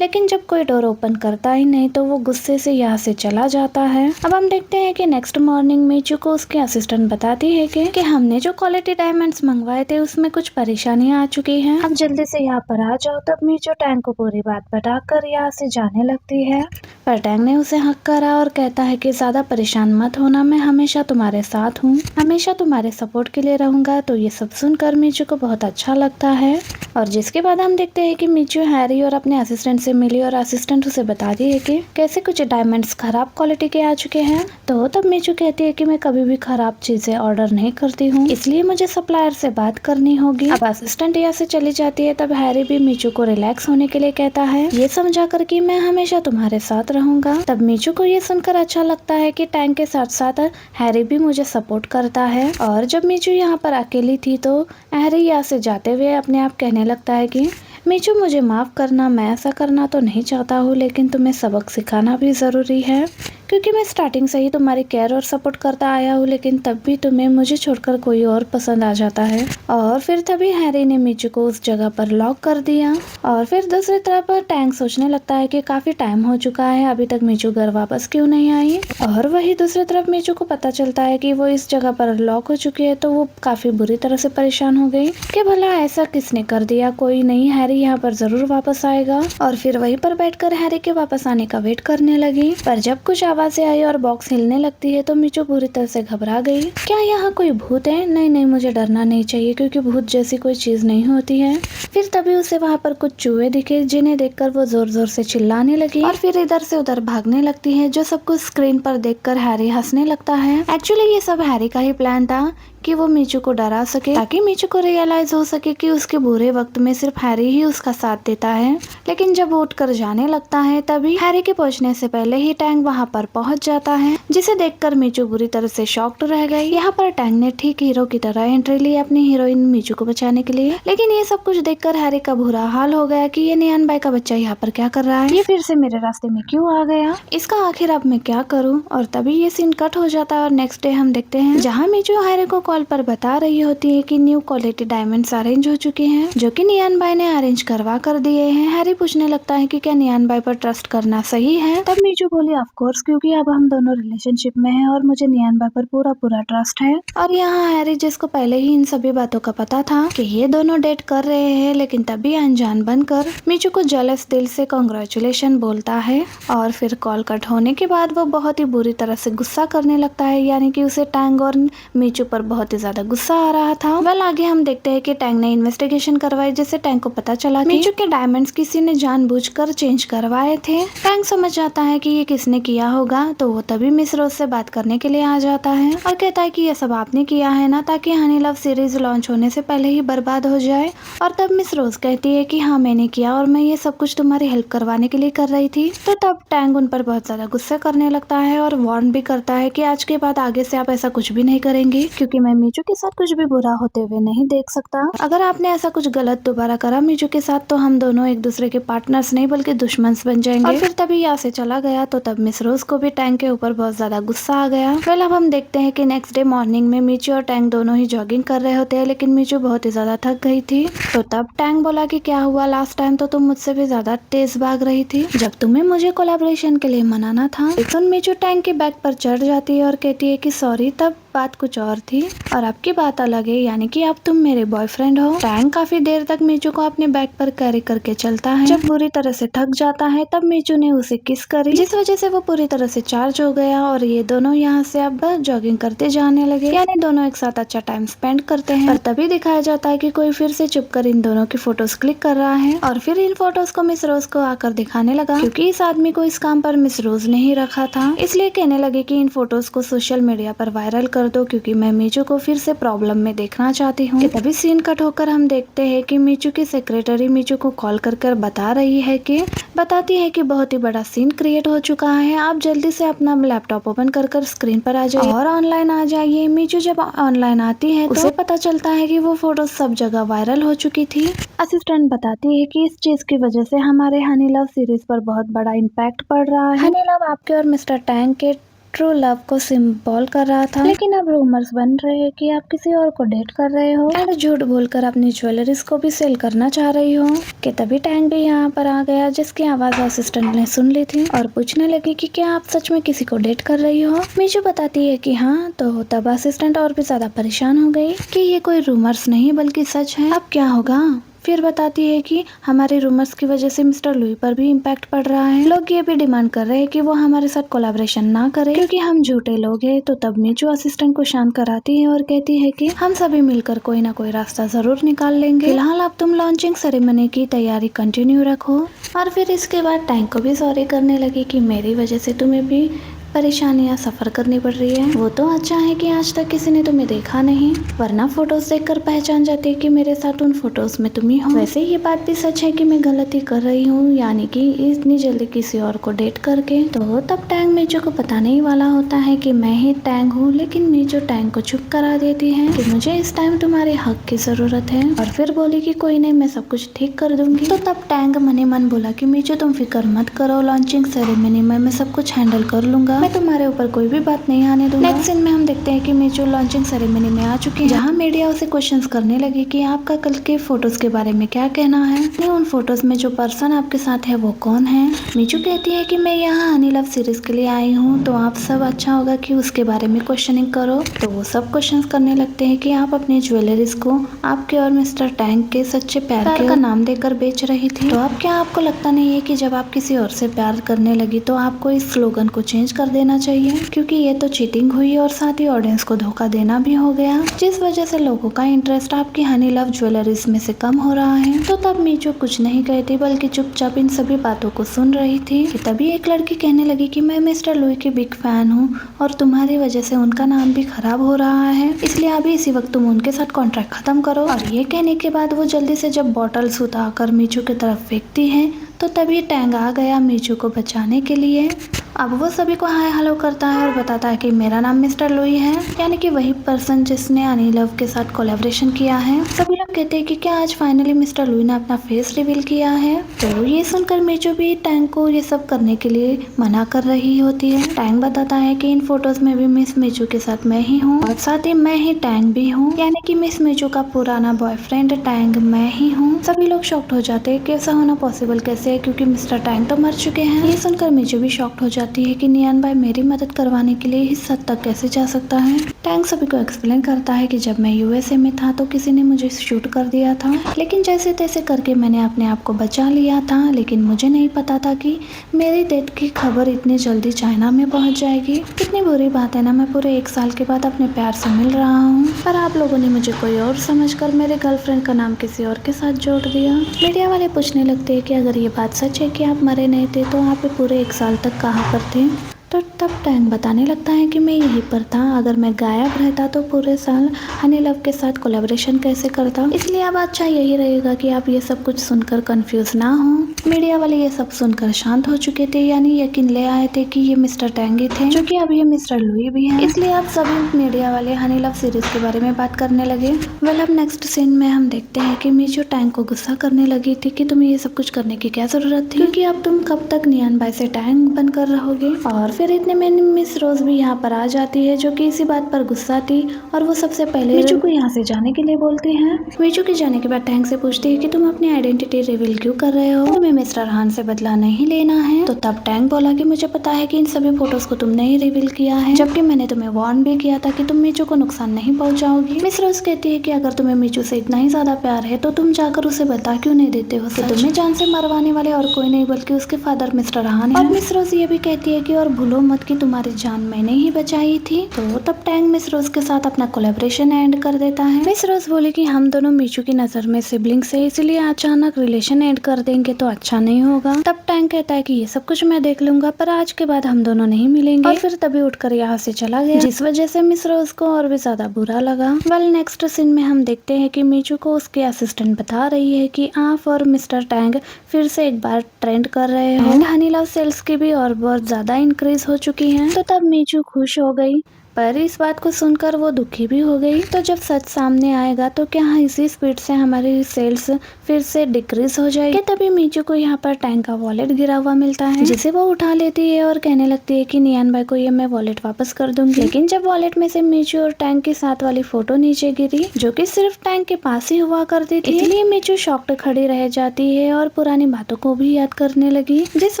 लेकिन जब कोई डोर ओपन करता ही नहीं तो वो गुस्से से यहाँ से चला जाता है। अब हम देखते हैं कि नेक्स्ट मॉर्निंग मीचू को उसके असिस्टेंट बताती है कि हमने जो क्वालिटी डायमंड्स मंगवाए थे उसमें कुछ परेशानियां आ चुकी हैं, अब जल्दी से यहाँ पर आ जाओ। तब मीचू टैंक को पूरी बात बताकर यहाँ से जाने लगती है, पर टैंक ने उसे हक करा और कहता है कि ज्यादा परेशान मत होना, मैं हमेशा तुम्हारे साथ हूँ, हमेशा तुम्हारे सपोर्ट के लिए रहूंगा। तो ये सब सुनकर मीचू को बहुत अच्छा लगता है, और जिसके बाद हम देखते हैं कि मीचू हैरी और अपने असिस्टेंट से मिली और असिस्टेंट उसे बताती है कि कैसे कुछ डायमंड्स खराब क्वालिटी के आ चुके हैं। तो तब मीचू कहती है कि मैं कभी भी खराब चीजें ऑर्डर नहीं करती हूँ, इसलिए मुझे सप्लायर से बात करनी होगी। अब असिस्टेंट यहाँ से चली जाती है। तब हैरी भी मीचू को रिलैक्स होने के लिए कहता है, ये समझा कर कि मैं हमेशा तुम्हारे साथ रहूंगा। तब मीचू को ये सुनकर अच्छा लगता है कि टैंक के साथ साथ हैरी भी मुझे सपोर्ट करता है। और जब मीचू यहाँ पर अकेली थी तो हैरी यहाँ से जाते हुए अपने आप कहने लगता है कि मीचू मुझे माफ करना, मैं ऐसा करना तो नहीं चाहता हूँ, लेकिन तुम्हें सबक सिखाना भी जरूरी है, क्योंकि मैं स्टार्टिंग से ही तुम्हारी केयर और सपोर्ट करता आया हूँ, लेकिन तब भी तुम्हें मुझे छोड़कर कोई और पसंद आ जाता है। और फिर तभी हैरी ने मीचू को उस जगह पर लॉक कर दिया। और फिर दूसरी तरफ टैंक सोचने लगता है कि काफी टाइम हो चुका है, अभी तक मीचू घर वापस क्यों नहीं आई। और वही दूसरी तरफ मीचू को पता चलता है कि वो इस जगह पर लॉक हो चुकी है, तो वो काफी बुरी तरह से परेशान हो गई कि भला ऐसा किसने कर दिया, कोई नहीं, हैरी यहाँ पर जरूर वापस आएगा। और फिर वहीं पर बैठकर हैरी के वापस आने का वेट करने लगी, पर जब कुछ आवाजें आई और बॉक्स हिलने लगती है तो मीचू बुरी तरह से घबरा गई। क्या यहाँ कोई भूत है? नहीं नहीं, मुझे डरना नहीं चाहिए, क्योंकि भूत जैसी कोई चीज नहीं होती है। फिर तभी उसे वहाँ पर कुछ चूहे दिखे, जिन्हें देखकर वो जोर जोर से चिल्लाने लगी और फिर इधर से उधर भागने लगती है, जो सब कुछ स्क्रीन पर देखकर हैरी हंसने लगता है। एक्चुअली ये सब हैरी का ही प्लान था कि वो मीचू को डरा सके, ताकि मीचू को रियलाइज हो सके कि उसके बुरे वक्त में सिर्फ हैरी ही उसका साथ देता है। लेकिन जब वो उठकर जाने लगता है तभी हैरी के पहुंचने से पहले ही टैंक वहां पर पहुंच जाता है, जिसे देखकर मीचू बुरी तरह से शॉक्ड रह गई। यहाँ पर टैंक ने ठीक हीरो की तरह एंट्री ली अपनी हीरोइन मीचू को बचाने के लिए, लेकिन ये सब कुछ देखकर हैरी का बुरा हाल हो गया कि ये नियान बाई का बच्चा यहाँ पर क्या कर रहा है, ये फिर से मेरे रास्ते में क्यों आ गया, इसका आखिर अब मैं क्या करूँ। और तभी ये सीन कट हो जाता है और नेक्स्ट डे हम देखते हैं जहाँ मीचू हैरी को कॉल पर बता रही होती है कि न्यू क्वालिटी डायमंड्स अरेंज हो चुके हैं, जो कि नियान बाई ने अरेंज करवा कर दिए हैं। हैरी पूछने लगता है कि क्या नियान बाई पर ट्रस्ट करना सही है। तब मीचू बोली, ऑफ कोर्स, क्योंकि अब हम दोनों रिलेशनशिप में हैं और मुझे नियान बाई पर पूरा पूरा ट्रस्ट है। और यहाँ हैरी, जिसको पहले ही इन सभी बातों का पता था कि ये दोनों डेट कर रहे हैं, लेकिन तभी अनजान बनकर मीचू को जलस दिल से कांग्रेचुलेशन बोलता है। और फिर कॉल कट होने के बाद वो बहुत ही बुरी तरह से गुस्सा करने लगता है, यानी कि उसे टैंग और मीचू पर बहुत ही ज्यादा गुस्सा आ रहा था। वेल, आगे हम देखते हैं कि टैंग ने इन्वेस्टिगेशन करवाई, जिससे टैंग को पता चला कि मीचू के डायमंड्स किसी ने जानबूझकर चेंज करवाए थे। टैंग समझ जाता है कि ये किसने किया होगा, तो वो तभी मिस रोज से बात करने के लिए आ जाता है और कहता है कि ये सब आपने किया है ना, ताकि हनी लव सीरीज लॉन्च होने से पहले ही बर्बाद हो जाए। और तब मिस रोज कहती है कि हाँ, मैंने किया और मैं ये सब कुछ तुम्हारी हेल्प करवाने के लिए कर रही थी। तो तब टैंग उन पर बहुत ज्यादा गुस्सा करने लगता है और वार्न भी करता है कि आज के बाद आगे से आप ऐसा कुछ भी नहीं करेंगी, क्योंकि मैं मीचू के साथ कुछ भी बुरा होते हुए नहीं देख सकता। अगर आपने ऐसा कुछ गलत दोबारा करा मीचू के साथ, तो हम दोनों एक दूसरे के पार्टनर्स नहीं बल्कि दुश्मन बन जाएंगे। और फिर तभी यहाँ से चला गया। तो तब मिस रोज को भी टैंग के ऊपर बहुत ज्यादा गुस्सा आ गया। फिर अब हम देखते हैं कि नेक्स्ट डे मॉर्निंग में मीचू और टैंग दोनों ही जॉगिंग कर रहे होते हैं, लेकिन मीचू बहुत ही ज्यादा थक गई थी। तो तब टैंग बोला कि क्या हुआ, लास्ट टाइम तो तुम मुझसे भी ज्यादा तेज भाग रही थी जब तुम्हें मुझे कोलैबोरेशन के लिए मनाना था। सुन मीचू टैंग के बैग पर चढ़ जाती है और कहती है कि सॉरी। तब बात कुछ और थी और अब की बात अलग है, यानी कि अब तुम मेरे बॉयफ्रेंड हो। टैंग काफी देर तक मीचू को अपने बैग पर कैरी करके चलता है। जब बुरी तरह से थक जाता है तब मीचू ने उसे किस करी, जिस वजह से वो पूरी तरह से चार्ज हो गया और ये दोनों यहाँ से अब जॉगिंग करते जाने लगे, यानी दोनों एक साथ अच्छा टाइम स्पेंड करते हैं। और तभी दिखाया जाता है कि कोई फिर से चुप कर इन दोनों की फोटोज क्लिक कर रहा है और फिर इन फोटोज को मिस रोज को आकर दिखाने लगा, क्योंकि इस आदमी को इस काम पर मिस रोज ने ही रखा था। इसलिए कहने लगे कि इन फोटोज को सोशल मीडिया पर वायरल कर दो, क्योंकि मैं मीचू को फिर से प्रॉब्लम में देखना चाहती हूँ। तभी सीन कट होकर हम देखते हैं कि मीचू की सेक्रेटरी मीचू को कॉल कर बताती है कि बहुत ही बड़ा सीन क्रिएट हो चुका है, आप जल्दी से अपना लैपटॉप ओपन कर स्क्रीन पर आ जाइए और ऑनलाइन आ जाइए। मीचू जब ऑनलाइन आती है तो उसे पता चलता है कि वो फोटो सब जगह वायरल हो चुकी थी। असिस्टेंट बताती है कि इस चीज की वजह से हमारे हनी लव सीरीज पर बहुत बड़ा इम्पैक्ट पड़ रहा है। हनी लव आपके और मिस्टर टैंग के ट्रू लव को सिंबल कर रहा था, लेकिन अब रूमर्स बन रहे हैं कि आप किसी और को डेट कर रहे हो एंड झूठ बोलकर अपनी ज्वेलरीज को भी सेल करना चाह रही हो। कि तभी टैंग भी यहाँ पर आ गया, जिसकी आवाज असिस्टेंट ने सुन ली थी और पूछने लगी कि क्या आप सच में किसी को डेट कर रही हो। मीचू बताती है कि हाँ, तो तब असिस्टेंट और भी ज्यादा परेशान हो गई कि ये कोई रूमर्स नहीं बल्कि सच है, अब क्या होगा। फिर बताती है कि हमारे रूमर्स की वजह से मिस्टर लुई पर भी इम्पैक्ट पड़ रहा है। लोग ये भी डिमांड कर रहे हैं कि वो हमारे साथ कोलैबोरेशन ना करे, क्योंकि हम झूठे लोग हैं। तो तब मीचू असिस्टेंट को शांत कराती है और कहती है कि हम सभी मिलकर कोई ना कोई रास्ता जरूर निकाल लेंगे। फिलहाल अब तुम लॉन्चिंग सेरेमनी की तैयारी कंटिन्यू रखो। और फिर इसके बाद टैंक को भी सॉरी करने लगी कि मेरी वजह से तुम्हें भी परेशानियां सफर करनी पड़ रही है। वो तो अच्छा है कि आज तक किसी ने तुम्हें देखा नहीं, वरना फोटोज देखकर पहचान जाती कि मेरे साथ उन फोटोज में तुम ही हो। वैसे ये बात भी सच है कि मैं गलती कर रही हूँ, यानी कि इतनी जल्दी किसी और को डेट करके। तो तब टैंग मीचू को पता नहीं वाला होता है कि मैं ही टैंग हूँ, लेकिन मीचू टैंग को चुप करा देती है कि मुझे इस टाइम तुम्हारे हक की जरूरत है, और फिर बोली कि कोई नहीं, मैं सब कुछ ठीक कर दूंगी। तो तब टैंग मने मन बोला कि मीचू तुम फिक्र मत करो, लॉन्चिंग सेरेमनी में मैं सब कुछ हैंडल कर लूंगा, मैं तुम्हारे ऊपर कोई भी बात नहीं आने दूंगा। नेक्स्ट सीन में हम देखते हैं कि मीचू लॉन्चिंग सेरेमनी में आ चुके हैं, जहाँ मीडिया उसे क्वेश्चंस करने लगी कि आपका कल के फोटोज के बारे में क्या कहना है, उन फोटोज में जो पर्सन आपके साथ है वो कौन है। मीचू कहती है कि मैं यहाँ हनी लव सीरीज के लिए आई हूँ, तो आप सब अच्छा होगा कि उसके बारे में क्वेश्चनिंग करो। तो वो सब क्वेश्चन करने लगते हैं कि आप अपनी ज्वेलरीज को आपके और मिस्टर टैंक के सच्चे प्यार का नाम देकर बेच रही थी। तो अब क्या आपको लगता नहीं है कि जब आप किसी और से प्यार करने लगी तो आपको इस स्लोगन को चेंज कर देना चाहिए, क्योंकि ये तो चीटिंग हुई और साथ ही ऑडियंस को धोखा देना भी हो गया, जिस वजह से लोगों का इंटरेस्ट आपकी हनी लव ज्वेलरीज में से कम हो रहा है। तो तब मीचू कुछ नहीं कहती, बल्कि चुपचाप इन सभी बातों को सुन रही थी। कि तभी एक लड़की कहने लगी कि मैं मिस्टर लुई की बिग फैन हूँ और तुम्हारी वजह से उनका नाम भी खराब हो रहा है, इसलिए अभी इसी वक्त तुम उनके साथ कॉन्ट्रैक्ट खत्म करो। और ये कहने के बाद वो जल्दी से जब बॉटल्स उतारकर मीचू की तरफ फेंकती है, तो तभी टैंग आ गया मीचू को बचाने के लिए। अब वो सभी को हाय हेलो करता है और बताता है कि मेरा नाम मिस्टर लुई है, यानी कि वही पर्सन जिसने हनी लव के साथ कोलैबोरेशन किया है। सभी लोग कहते हैं कि क्या आज फाइनली मिस्टर लुई ने अपना फेस रिवील किया है। तो ये सुनकर मीचू भी टैंग को ये सब करने के लिए मना कर रही होती है। टैंग बताता है कि इन फोटोज में भी मिस मीचू के साथ मैं ही हूँ और साथ ही मैं ही टैंग भी हूँ, यानी कि मिस मीचू का पुराना बॉयफ्रेंड टैंग मैं ही हूँ। सभी लोग शॉक्ड हो जाते हैं कि ऐसा होना पॉसिबल कैसे है, क्योंकि मिस्टर टैंग तो मर चुके हैं। ये सुनकर मीचू भी शॉक्ड हो जाती है कि नियान भाई मेरी मदद करवाने के लिए इस हद तक कैसे जा सकता है। टैंग सभी को एक्सप्लेन करता है कि जब मैं यूएसए में था तो किसी ने मुझे शूट कर दिया था, लेकिन जैसे तैसे करके मैंने अपने आप को बचा लिया था, लेकिन मुझे नहीं पता था कि मेरी डेथ की खबर इतनी जल्दी चाइना में पहुंच जाएगी। कितनी बुरी बात है ना, मैं पूरे 1 साल के बाद अपने प्यार से मिल रहा हूँ, पर आप लोगों ने मुझे कोई और समझकर मेरे गर्लफ्रेंड का नाम किसी और के साथ जोड़ दिया। मीडिया वाले पूछने लगते हैं कि अगर ये बात सच है कि आप मरे नहीं थे तो आप पूरे 1 साल तक कहाँ पर थे। तो तब टैंग बताने लगता है कि मैं यहीं पर था, अगर मैं गायब रहता तो पूरे साल हनी लव के साथ कोलैबोरेशन कैसे करता। इसलिए अब अच्छा यही रहेगा कि आप ये सब कुछ सुनकर कंफ्यूज ना हो। मीडिया वाले ये सब सुनकर शांत हो चुके थे, यानी यकीन ले आए थे कि ये मिस्टर टैंग ही थे, जो कि अब ये मिस्टर लुई भी हैं। इसलिए अब सभी मीडिया वाले हनी लव सीरीज के बारे में बात करने लगे। वेल, अब नेक्स्ट सीन में हम देखते हैं कि मीचू टैंग को गुस्सा करने लगी थी कि तुम्हें ये सब कुछ करने की क्या जरूरत थी, क्योंकि अब तुम कब तक नियान बाई से टैंग बनकर रहोगे। और फिर इतने में मिस रोज भी यहाँ पर आ जाती है, जो कि इसी बात पर गुस्सा थी, और वो सबसे पहले मीचू को यहाँ से जाने के लिए बोलती है। मीचू के जाने के बाद टैंग से पूछती है कि तुम अपनी आइडेंटिटी रिवील क्यों कर रहे हो, तुम्हें तुम्हें मिस्टर हान से बदला नहीं लेना है। तो तब टैंग बोला कि मुझे पता है कि इन सभी फोटोज को तुमने ही रिवील किया है, जबकि मैंने तुम्हें वार्न भी किया था कि तुम मीचू को नुकसान नहीं पहुंचाओगी। मिस रोज कहती है कि अगर तुम्हें मीचू से इतना ही ज्यादा प्यार है तो तुम जाकर उसे बता क्यों नहीं देते हो कि तुम्हें जान से मरवाने वाले और कोई नहीं बल्कि उसके फादर मिस्टर हान है। और मिस रोज ये भी कहती है कि और भूलो मत कि तुम्हारी जान मैंने ही बचाई थी। तो तब टैंग मिस रोज के साथ अपना कोलैबोरेशन एंड कर देता है। मिस रोज बोली कि हम दोनों मीचू की नजर में सिबलिंग्स है, इसलिए अचानक रिलेशन एंड कर देंगे तो अच्छा नहीं होगा। तब टैंग कहता है कि ये सब कुछ मैं देख लूंगा, पर आज के बाद हम दोनों नहीं मिलेंगे। और फिर तभी उठकर यहाँ से चला गया, जिस वजह से मिस रोज को और भी ज्यादा बुरा लगा। वेल नेक्स्ट सीन में हम देखते हैं कि मीचू को उसके असिस्टेंट बता रही है कि आप और मिस्टर टैंग फिर से एक बार ट्रेंड कर रहे हो एंड हनी लव सेल्स की भी और बहुत ज्यादा इंक्रीज हो चुकी है। तो तब मीचू खुश हो गई, पर इस बात को सुनकर वो दुखी भी हो गई। तो जब सच सामने आएगा तो क्या इसी स्पीड से हमारी सेल्स फिर से डिक्रीज हो जाएगी। तभी मीचू को यहाँ पर टैंक का वॉलेट गिरा हुआ मिलता है, जिसे वो उठा लेती है और कहने लगती है कि नियान भाई को ये मैं वॉलेट वापस कर दूंगी। लेकिन जब वॉलेट में से मीचू और टैंक के साथ वाली फोटो नीचे गिरी, जो कि सिर्फ टैंक के पास ही हुआ करती थी, इसलिए मीचू शॉक्ड खड़ी रह जाती है और पुरानी बातों को भी याद करने लगी, जिस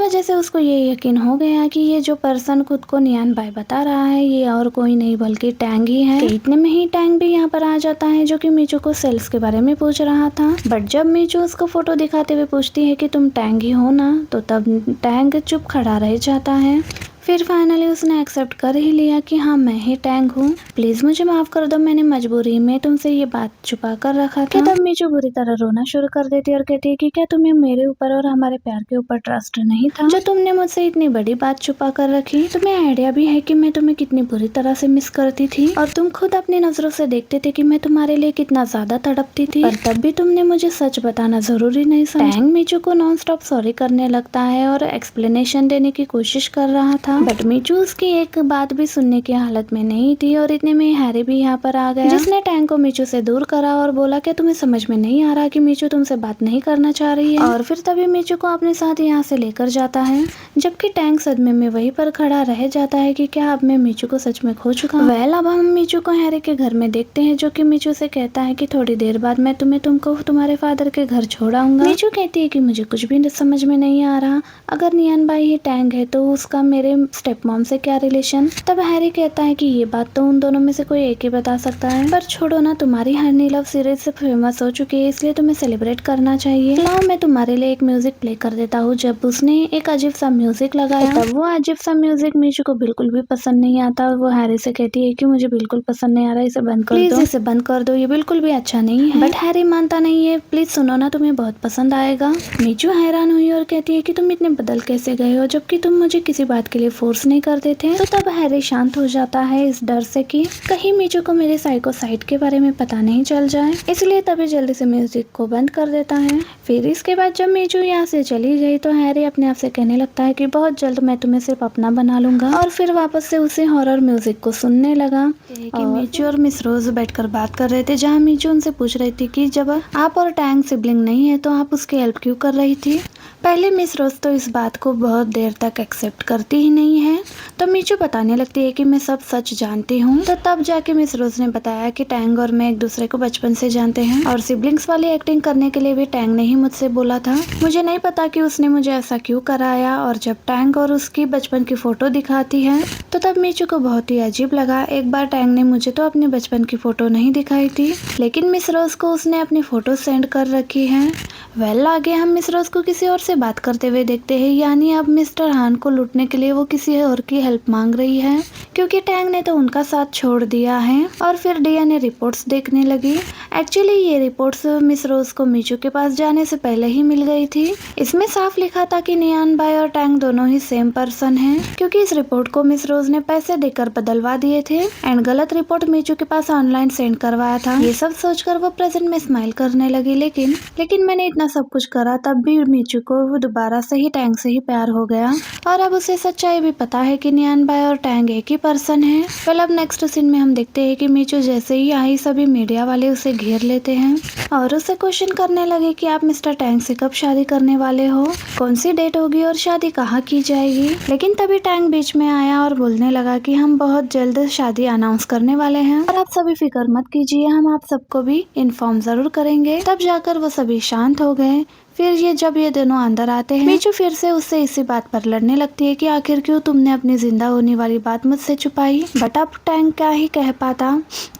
वजह से उसको ये यकीन हो गया कि ये जो पर्सन खुद को नियान भाई बता रहा है ये और कोई नहीं बल्कि टैंग ही है। इतने में ही टैंग भी यहाँ पर आ जाता है, जो कि मीचू को सेल्स के बारे में पूछ रहा था। बट जब मीचू उसको फोटो दिखाते हुए पूछती है कि तुम टैंग ही हो ना, तो तब टैंग चुप खड़ा रह जाता है। फिर फाइनली उसने एक्सेप्ट कर ही लिया कि हाँ मैं ही टैंग हूँ, प्लीज मुझे माफ कर दो, मैंने मजबूरी में तुमसे ये बात छुपा कर रखा था। तब मीचू बुरी तरह रोना शुरू कर देती है और कहती है कि क्या तुम्हें मेरे ऊपर और हमारे प्यार के ऊपर ट्रस्ट नहीं था, जो तुमने मुझसे इतनी बड़ी बात छुपा कर रखी। तुम्हें आइडिया भी है कि मैं तुम्हें कितनी बुरी तरह से मिस करती थी और तुम खुद अपनी नजरों से देखते थे कि मैं तुम्हारे लिए कितना ज्यादा तड़पती थी, पर तब भी तुमने मुझे सच बताना जरूरी नहीं समझा। टैंग मीचू को नॉन स्टॉप सॉरी करने लगता है और एक्सप्लेनेशन देने की कोशिश कर रहा था, बट मीचू उसकी एक बात भी सुनने की हालत में नहीं थी। और इतने में हैरी भी यहाँ पर आ गया, जिसने टैंग को मीचू से दूर करा और बोला कि तुम्हें समझ में नहीं आ रहा कि मीचू तुमसे बात नहीं करना चाह रही है। और फिर तभी मीचू को अपने साथ यहाँ से लेकर जाता है, जबकि टैंग सदमे में वहीं पर खड़ा रह जाता है कि क्या अब मैं मीचू को सच में खो चुका हूँ। वेल अब हम मीचू को हैरी के घर में देखते हैं, जो कि मीचू से कहता है कि थोड़ी देर बाद मैं तुमको तुम्हारे फादर के घर छोड़ आऊंगा। मीचू कहती है कि मुझे कुछ भी समझ में नहीं आ रहा, अगर नियान भाई ही टैंग है तो उसका मेरे स्टेप मॉम से क्या रिलेशन। तब हैरी कहता है कि ये बात तो उन दोनों में से कोई एक ही बता सकता है, पर छोड़ो ना, तुम्हारी हनी लव सीरीज से फेमस हो चुकी है, इसलिए तुम्हें सेलिब्रेट करना चाहिए। लाओ मैं तुम्हारे लिए एक म्यूजिक प्ले कर देता हूँ। जब उसने एक अजीब सा म्यूजिक लगाया, तब वो अजीब सा म्यूजिक मीचू को बिल्कुल भी पसंद नहीं आता। वो हैरी से कहती है कि मुझे बिल्कुल पसंद नहीं आ रहा, इसे बंद कर दो, प्लीज इसे बंद कर दो, ये बिल्कुल भी अच्छा नहीं है। बट हैरी मानता नहीं है, प्लीज सुनो ना, तुम्हें बहुत पसंद आएगा। मीचू हैरान हुई और कहती है कि तुम इतने बदल कैसे गए हो, जबकि तुम मुझे किसी बात के लिए फोर्स नहीं करते थे। तो तब हैरी शांत हो जाता है इस डर से कि कहीं मीचू को मेरे साइको साइड के बारे में पता नहीं चल जाए, इसलिए तभी जल्दी से म्यूजिक को बंद कर देता है। फिर इसके बाद जब मीचू यहाँ से चली गई तो हैरी अपने आप से कहने लगता है कि बहुत जल्द मैं तुम्हें सिर्फ अपना बना लूंगा, और फिर वापस से उसी हॉरर म्यूजिक को सुनने लगा। कि मीचू और मिस रोज बैठकर बात कर रहे थे, जहाँ मीचू उनसे पूछ रही थी कि जब आप और टैंग सिबलिंग नहीं है तो आप उसकी हेल्प क्यों कर रही थी। पहले मिस रोज तो इस बात को बहुत देर तक एक्सेप्ट करती ही नहीं है, तो मीचू बताने लगती है कि मैं सब सच जानती हूँ। तो तब जाके मिस रोज ने बताया कि टैंग और मैं एक दूसरे को बचपन से जानते हैं, और सिबलिंग्स वाली एक्टिंग करने के लिए भी टैंग ने ही मुझसे बोला था। मुझे नहीं पता कि उसने मुझे ऐसा क्यों कराया। और जब टैंग और उसकी बचपन की फोटो दिखाती है तो तब मीचू को बहुत ही अजीब लगा। एक बार टैंग ने मुझे तो अपने बचपन की फोटो नहीं दिखाई थी, लेकिन मिस रोज को उसने अपनी फोटो सेंड कर रखी है। वेल आगे हम मिस रोज को किसी और से बात करते हुए देखते हैं, यानी अब मिस्टर हान को लूटने के लिए वो किसी और की हेल्प मांग रही है, क्योंकि टैंग ने तो उनका साथ छोड़ दिया है। और फिर डीएनए रिपोर्ट्स देखने लगी। एक्चुअली ये रिपोर्ट्स मिस रोज को मीचू के पास जाने से पहले ही मिल गई थी। इसमें साफ लिखा था कि नियान भाई और टैंग दोनों ही सेम पर्सन हैं, क्योंकि इस रिपोर्ट को मिस रोज ने पैसे देकर बदलवा दिए थे एंड गलत रिपोर्ट मीचू के पास ऑनलाइन सेंड करवाया था। ये सब सोचकर वो प्रेजेंट में स्माइल करने लगी, लेकिन मैंने इतना सब कुछ करा तब भी मीचू को वो दोबारा से ही टैंग से ही प्यार हो गया, और अब उसे सच्चाई भी पता है कि नियान भाई और टैंग एक ही पर्सन है। वेल अब नेक्स्ट सीन में हम देखते हैं कि मीचू जैसे ही आई सभी मीडिया वाले उसे घेर लेते हैं और उससे क्वेश्चन करने लगे कि आप मिस्टर टैंग से कब शादी करने वाले हो, कौन सी डेट होगी और शादी कहाँ की जाएगी। लेकिन तभी टैंग बीच में आया और बोलने लगा कि हम बहुत जल्द शादी अनाउंस करने वाले हैं और आप सभी फिक्र मत कीजिए, हम आप सबको भी इन्फॉर्म जरूर करेंगे। तब जाकर वो सभी शांत हो गए। फिर जब ये दोनों अंदर आते हैं, मीचू फिर से उससे इसी बात पर लड़ने लगती है कि आखिर क्यों तुमने अपनी जिंदा होने वाली बात मुझसे छुपाई। बट अब टैंग क्या ही कह पाता।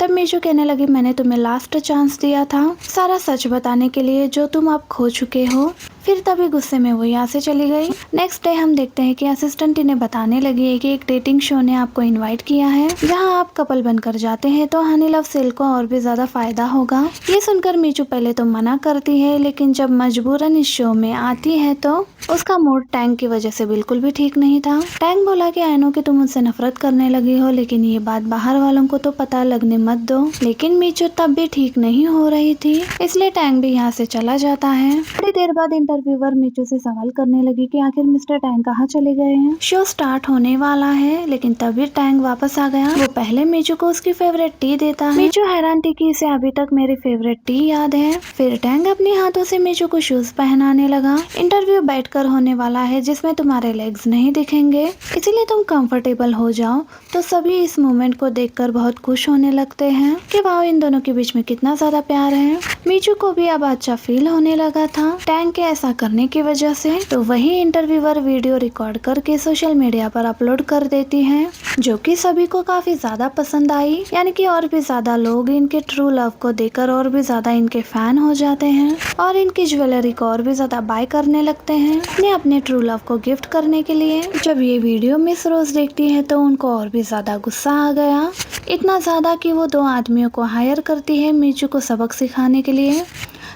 तब मीचू कहने लगी, मैंने तुम्हें लास्ट चांस दिया था सारा सच बताने के लिए जो तुम अब खो चुके हो। फिर तभी गुस्से में वो यहाँ से चली गई। नेक्स्ट डे हम देखते हैं कि असिस्टेंट इन्हें बताने लगी है कि एक डेटिंग शो ने आपको इनवाइट किया है जहाँ आप कपल बनकर जाते हैं तो हनी लव सेल को और भी ज्यादा फायदा होगा। ये सुनकर मीचू पहले तो मना करती है, लेकिन जब मजबूरन इस शो में आती है तो उसका मूड टैंग की वजह से बिल्कुल भी ठीक नहीं था। टैंग बोला कि आई नो कि तुम मुझसे नफरत करने लगी हो, लेकिन ये बात बाहर वालों को तो पता लगने मत दो। लेकिन मीचू तब भी ठीक नहीं हो रही थी, इसलिए टैंग भी यहाँ से चला जाता है। थोड़ी देर बाद इंटरव्यूअर मीचू से सवाल करने लगी कि आखिर मिस्टर टैंग कहाँ चले गए हैं। शो स्टार्ट होने वाला है, लेकिन तभी टैंग वापस आ गया। वो पहले मीचू को उसकी फेवरेट टी देता है। मीचू हैरान थी कि इसे अभी तक मेरी फेवरेट टी याद है। फिर टैंग अपने हाथों से मीचू को शूज पहनाने लगा। इंटरव्यू बैठकर होने वाला है जिसमें तुम्हारे लेग्स नहीं दिखेंगे, इसीलिए तुम कंफर्टेबल हो जाओ। तो सभी इस मोमेंट को देखकर बहुत खुश होने लगते हैं कि वाह, इन दोनों के बीच में कितना ज्यादा प्यार है। मीचू को भी अब अच्छा फील होने लगा था टैंग के ऐसा करने की वजह से। तो वही इंटरव्यूअर वीडियो रिकॉर्ड करके सोशल मीडिया पर अपलोड कर देती है, जो कि सभी को काफी ज्यादा पसंद आई। यानी कि और भी ज्यादा लोग इनके ट्रू लव को देखकर और भी ज्यादा इनके फैन हो जाते हैं और इनकी ज्वेलरी को और भी ज्यादा बाय करने लगते हैं अपने ट्रू लव को गिफ्ट करने के लिए। जब ये वीडियो मिस रोज देखती है तो उनको और भी ज्यादा गुस्सा आ गया, इतना ज्यादा कि वो 2 आदमियों को हायर करती है मीचू को सबक सिखाने के लिए।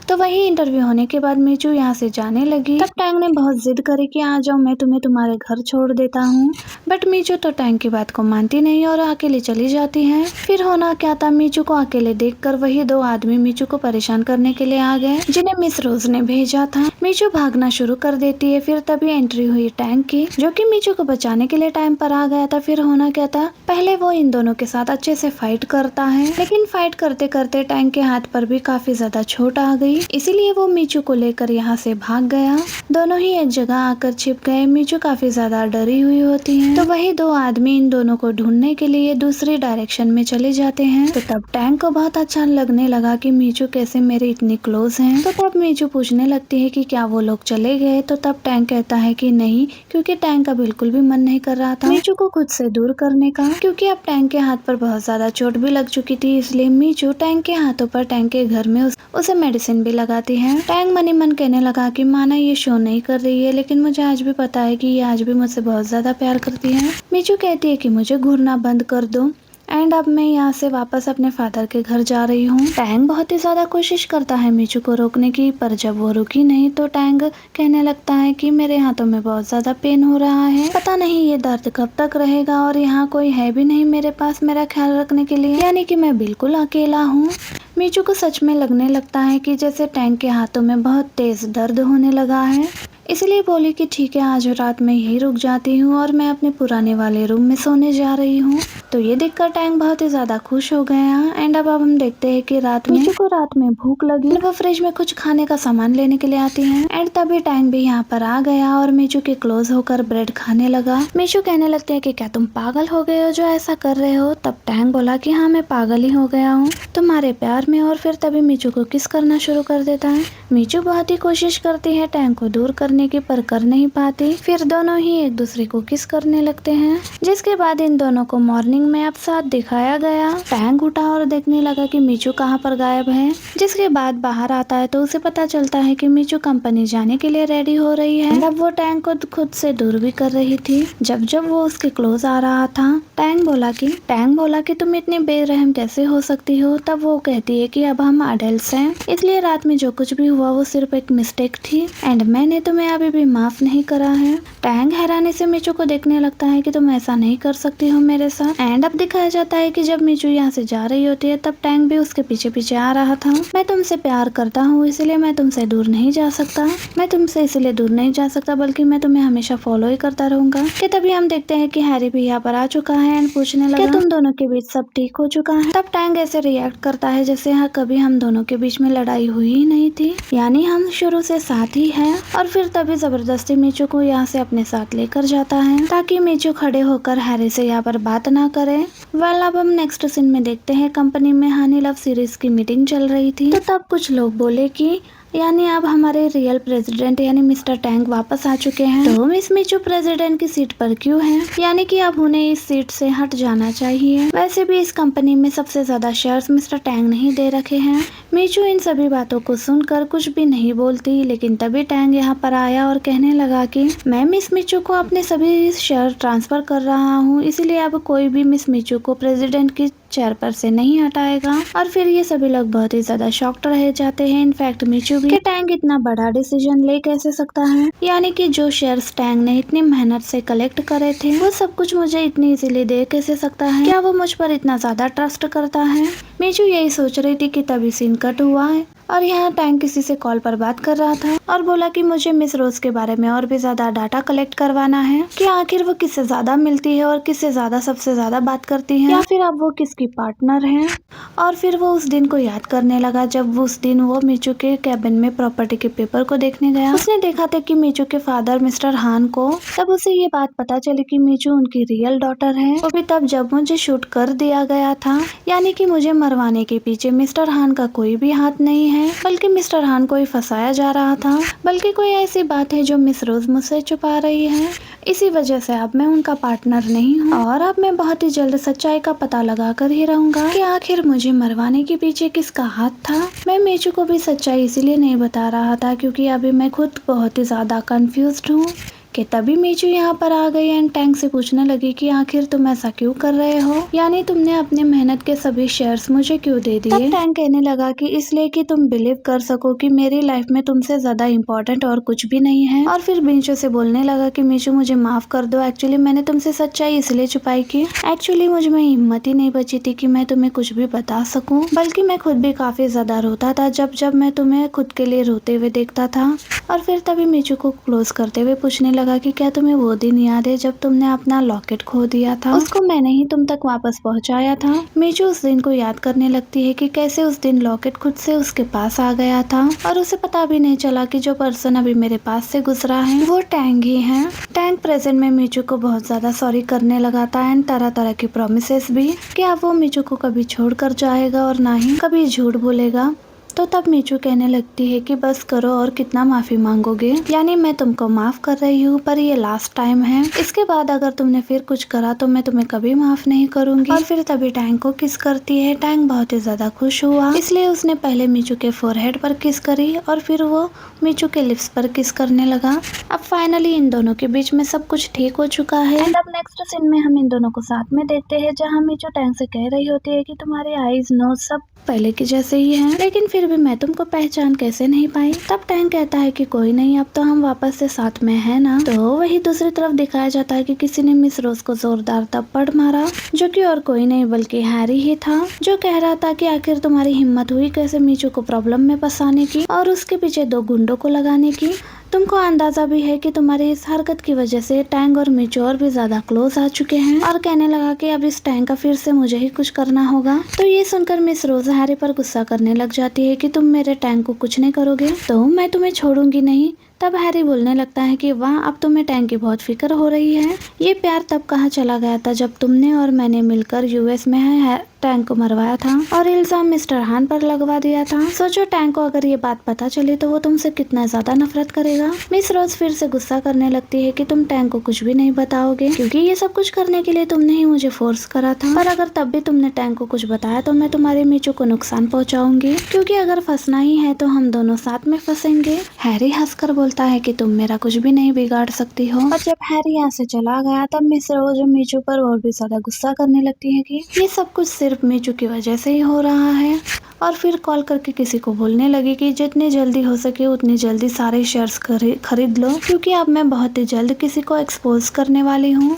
तो वही इंटरव्यू होने के बाद मीचू यहाँ से जाने लगी। तब टैंग ने बहुत जिद करी कि आ जाओ, मैं तुम्हें तुम्हारे घर छोड़ देता हूँ। बट मीचू तो टैंग की बात को मानती नहीं और अकेले चली जाती है। फिर होना क्या था, मीचू को अकेले देखकर वही 2 आदमी मीचू को परेशान करने के लिए आ गए जिन्हें मिस रोज ने भेजा था। मीचू भागना शुरू कर देती है। फिर तभी एंट्री हुई टैंग की, जो कि मीचू को बचाने के लिए टाइम पर आ गया था। फिर होना क्या था, पहले वो इन दोनों के साथ अच्छे से फाइट करता है, लेकिन फाइट करते करते टैंग के हाथ पर भी काफी ज्यादा चोट आ गई, इसीलिए वो मीचू को लेकर यहाँ से भाग गया। दोनों ही एक जगह आकर छिप गए। मीचू काफी ज्यादा डरी हुई होती है। तो वही 2 आदमी इन दोनों को ढूंढने के लिए दूसरी डायरेक्शन में चले जाते हैं। तो तब टैंग को बहुत अच्छा लगने लगा कि मीचू कैसे मेरे इतनी क्लोज हैं। तो तब मीचू पूछने लगती है कि क्या वो लोग चले गए। तो तब टैंग कहता है कि नहीं, क्योंकि टैंग का बिल्कुल भी मन नहीं कर रहा था मीचू को खुद से दूर करने का, क्योंकि अब टैंग के हाथ पर बहुत ज्यादा चोट भी लग चुकी थी। इसलिए मीचू टैंग के हाथों पर टैंग के घर में उसे मेडिसिन भी लगाती है। टैंग मन ही मन कहने लगा कि माना ये शो नहीं कर रही है, लेकिन मुझे आज भी पता है कि ये आज भी मुझसे बहुत ज्यादा प्यार करती है। मीचू कहती है कि मुझे घूरना बंद कर दो एंड अब मैं यहाँ से वापस अपने फादर के घर जा रही हूँ। टैंग बहुत ही ज्यादा कोशिश करता है मीचू को रोकने की, पर जब वो रुकी नहीं तो टैंग कहने लगता है कि मेरे हाथों में बहुत ज्यादा पेन हो रहा है, पता नहीं ये दर्द कब तक रहेगा और यहाँ कोई है भी नहीं मेरे पास मेरा ख्याल रखने के लिए, यानी कि मैं बिल्कुल अकेला हूँ। मीचू को सच में लगने लगता है कि जैसे टैंग के हाथों में बहुत तेज दर्द होने लगा है, इसलिए बोली कि ठीक है, आज रात में यही रुक जाती हूँ और मैं अपने पुराने वाले रूम में सोने जा रही हूँ। तो ये देखकर टैंग बहुत ही ज्यादा खुश हो गया। एंड अब हम देखते हैं कि मीचू को रात में भूख लगी, वो फ्रिज में कुछ खाने का सामान लेने के लिए आती है। एंड तभी टैंग भी यहाँ पर आ गया और मीचू के क्लोज होकर ब्रेड खाने लगा। मीचू कहने लगते है कि क्या तुम पागल हो गए हो जो ऐसा कर रहे हो। तब टैंग बोला कि हाँ, मैं पागल ही हो गया हूँ तुम्हारे प्यार में। और फिर तभी मीचू को किस करना शुरू कर देता है। मीचू बहुत ही कोशिश करती है टैंग को दूर करने की, पर कर नहीं पाती। फिर दोनों ही एक दूसरे को किस करने लगते हैं, जिसके बाद इन दोनों को मॉर्निंग में अब साथ दिखाया गया। टैंग उठा और देखने लगा कि मीचू कहाँ पर गायब है, जिसके बाद बाहर आता है तो उसे पता चलता है कि मीचू कंपनी जाने के लिए रेडी हो रही है। अब वो टैंग को खुद से दूर भी कर रही थी। जब जब वो उसके क्लोज आ रहा था, टैंग बोला कि तुम इतनी बेरहम कैसे हो सकती हो। तब वो कहती है कि अब हम अडल्ट्स हैं, इसलिए रात में जो कुछ भी हुआ वो सिर्फ एक मिस्टेक थी एंड मैंने तुम्हें अभी भी माफ नहीं करा है। टैंग हैरानी से मीचू को देखने लगता है कि तुम ऐसा नहीं कर सकती हो मेरे साथ। एंड अब दिखाया जाता है कि जब मीचू यहाँ से जा रही होती है तब टैंग भी उसके पीछे पीछे आ रहा था। मैं तुमसे प्यार करता हूँ, इसलिए मैं तुमसे दूर नहीं जा सकता। मैं तुमसे इसलिए दूर नहीं जा सकता बल्कि मैं तुम्हें हमेशा फॉलो ही करता रहूंगा। कि तभी हम देखते हैं कि हैरी भी यहाँ पर आ चुका है एंड पूछने लगा तुम दोनों के बीच सब ठीक हो चुका है। तब टैंग ऐसे रिएक्ट करता है जैसे यहाँ कभी हम दोनों के बीच में लड़ाई हुई ही नहीं थी, यानी हम शुरू से साथ ही हैं। और फिर तभी जबरदस्ती मीचू को यहाँ से अपने साथ लेकर जाता है ताकि मीचू खड़े होकर हैरी से यहाँ पर बात ना करे। वेल, अब हम नेक्स्ट सीन में देखते हैं कंपनी में हनी लव सीरीज की मीटिंग चल रही थी। तो तब कुछ लोग बोले कि यानी अब हमारे रियल प्रेसिडेंट यानी मिस्टर टैंक वापस आ चुके हैं। तो मिस मिचू प्रेसिडेंट की सीट पर क्यों हैं? यानी कि अब उन्हें इस सीट से हट जाना चाहिए। वैसे भी इस कंपनी में सबसे ज्यादा शेयर्स मिस्टर टैंग नहीं दे रखे हैं। मिचू इन सभी बातों को सुनकर कुछ भी नहीं बोलती, लेकिन तभी टैंग यहाँ पर आया और कहने लगा कि मैं मिस मिचू को अपने सभी शेयर ट्रांसफर कर रहा हूँ, इसीलिए अब कोई भी मिस मिचू को प्रेसिडेंट की चेयर पर से नहीं हटाएगा। और फिर ये सभी लोग बहुत ही ज्यादा शॉक्ड रह जाते हैं। इनफैक्ट मिचू भी कि टैंग इतना बड़ा डिसीजन ले कैसे सकता है, यानी कि जो शेयर्स टैंग ने इतनी मेहनत से कलेक्ट करे थे वो सब कुछ मुझे इतनी इजीली दे कैसे सकता है? क्या वो मुझ पर इतना ज्यादा ट्रस्ट करता है? मिचू यही सोच रही थी कि तभी सीन कट हुआ है और यहाँ टैंक किसी से कॉल पर बात कर रहा था और बोला कि मुझे मिस रोज के बारे में और भी ज्यादा डाटा कलेक्ट करवाना है कि आखिर वो किससे ज्यादा मिलती है और किससे ज्यादा सबसे ज्यादा बात करती है, या फिर अब वो किसकी पार्टनर है। और फिर वो उस दिन को याद करने लगा जब उस दिन वो मिचू के कैबिन में प्रॉपर्टी के पेपर को देखने गया। उसने देखा था कि मिचू के फादर मिस्टर हान को, तब उसे ये बात पता चली कि मिचू उनकी रियल डॉटर है। वो भी तब जब मुझे शूट कर दिया गया था, यानी कि मुझे मरवाने के पीछे मिस्टर हान का कोई भी हाथ नहीं है, बल्कि मिस्टर हान को ही फंसाया जा रहा था। बल्कि कोई ऐसी बात है जो मिस रोज मुझसे छुपा रही है, इसी वजह से अब मैं उनका पार्टनर नहीं हूँ और अब मैं बहुत ही जल्द सच्चाई का पता लगा कर ही रहूंगा कि आखिर मुझे मरवाने के पीछे किसका हाथ था। मैं मिचू को भी सच्चाई इसीलिए नहीं बता रहा था क्योंकि अभी मैं खुद बहुत ही ज्यादा कंफ्यूज्ड हूँ। कि तभी मिचू यहाँ पर आ गई एंड टैंक से पूछने लगी कि आखिर तुम ऐसा क्यों कर रहे हो, यानी तुमने अपने मेहनत के सभी शेयर्स मुझे क्यों दे दिए? तब टैंक कहने लगा कि इसलिए कि तुम बिलीव कर सको कि मेरी लाइफ में तुमसे ज्यादा इम्पोर्टेंट और कुछ भी नहीं है। और फिर मिचू से बोलने लगा कि मिचू मुझे माफ कर दो, एक्चुअली मैंने तुमसे सच्चाई इसलिए छुपाई कि एक्चुअली मुझ में हिम्मत ही नहीं बची थी कि मैं तुम्हें कुछ भी बता सकूं, बल्कि मैं खुद भी काफी ज्यादा रोता था जब जब मैं तुम्हें खुद के लिए रोते हुए देखता था। और फिर तभी मिचू को क्लोज करते हुए पूछने लगा कि क्या तुम्हें वो दिन याद है जब तुमने अपना लॉकेट खो दिया था? उसको मैंने ही तुम तक वापस पहुंचाया था। मिचू उस दिन को याद करने लगती है कि कैसे उस दिन लॉकेट खुद से उसके पास आ गया था और उसे पता भी नहीं चला कि जो पर्सन अभी मेरे पास से गुजरा है वो टैंग ही है। टैंग प्रेजेंट में मिचू को बहुत ज्यादा सॉरी करने लगा था एंड तरह तरह की प्रोमिसेस भी कि अब वो मिचू को कभी छोड़ कर जाएगा और ना ही कभी झूठ बोलेगा। तो तब मिचू कहने लगती है कि बस करो और कितना माफी मांगोगे, यानी मैं तुमको माफ कर रही हूँ पर ये लास्ट टाइम है, इसके बाद अगर तुमने फिर कुछ करा तो मैं तुम्हें कभी माफ नहीं करूंगी। और फिर तभी टैंक को किस करती है। टैंक बहुत ही ज्यादा खुश हुआ, इसलिए उसने पहले मिचू के फोरहेड पर किस करी और फिर वो मिचू के लिप्स पर किस करने लगा। अब फाइनली इन दोनों के बीच में सब कुछ ठीक हो चुका है। एंड अब नेक्स्ट सीन में हम इन दोनों को साथ में देखते हैं जहाँ मिचू टैंक से कह रही होती है कि तुम्हारे आईज नोज सब पहले के जैसे ही हैं, लेकिन फिर भी मैं तुमको पहचान कैसे नहीं पाई। तब टैंक कहता है कि कोई नहीं, अब तो हम वापस से साथ में है ना। तो वही दूसरी तरफ दिखाया जाता है कि किसी ने मिस रोज को जोरदार थप्पड़ मारा, जो कि और कोई नहीं बल्कि हैरी ही था, जो कह रहा था कि आखिर तुम्हारी हिम्मत हुई कैसे मिचू को प्रॉब्लम में फंसाने की और उसके पीछे दो गुंडों को लगाने की। तुमको अंदाजा भी है कि तुम्हारी इस हरकत की वजह से टैंग और मिचू और भी ज्यादा क्लोज आ चुके हैं। और कहने लगा कि अब इस टैंग का फिर से मुझे ही कुछ करना होगा। तो ये सुनकर मिस रोज हैरी पर गुस्सा करने लग जाती है कि तुम मेरे टैंग को कुछ नहीं करोगे तो मैं तुम्हें छोड़ूंगी नहीं। तब हैरी बोलने लगता है कि वाह, अब तुम्हें टैंक की बहुत फिक्र हो रही है। ये प्यार तब कहाँ चला गया था जब तुमने और मैंने मिलकर यूएस में टैंक को मरवाया था और इल्जाम मिस्टर हान पर लगवा दिया था। सोचो टैंक को अगर ये बात पता चली तो वो तुमसे कितना ज्यादा नफरत करेगा। मिस रोज फिर से गुस्सा करने लगती है कि तुम टैंक को कुछ भी नहीं बताओगे क्योंकि ये सब कुछ करने के लिए तुमने ही मुझे फोर्स करा था। पर अगर तब भी तुमने टैंक को कुछ बताया तो मैं तुम्हारे मिचू को नुकसान पहुँचाऊंगी, क्योंकि अगर फंसना ही है तो हम दोनों साथ में फंसेंगे। हैरी हंसकर बोलता है कि तुम मेरा कुछ भी नहीं बिगाड़ सकती हो। और जब हैरी यहाँ से चला गया तब मिस रोज मिचू पर और भी ज्यादा गुस्सा करने लगती है कि ये सब कुछ सिर्फ मिचू की वजह से ही हो रहा है। और फिर कॉल करके किसी को बोलने लगी कि जितनी जल्दी हो सके उतनी जल्दी सारे शेयर्स खरीद लो, क्योंकि अब मैं बहुत ही जल्द किसी को एक्सपोज करने वाली हूँ।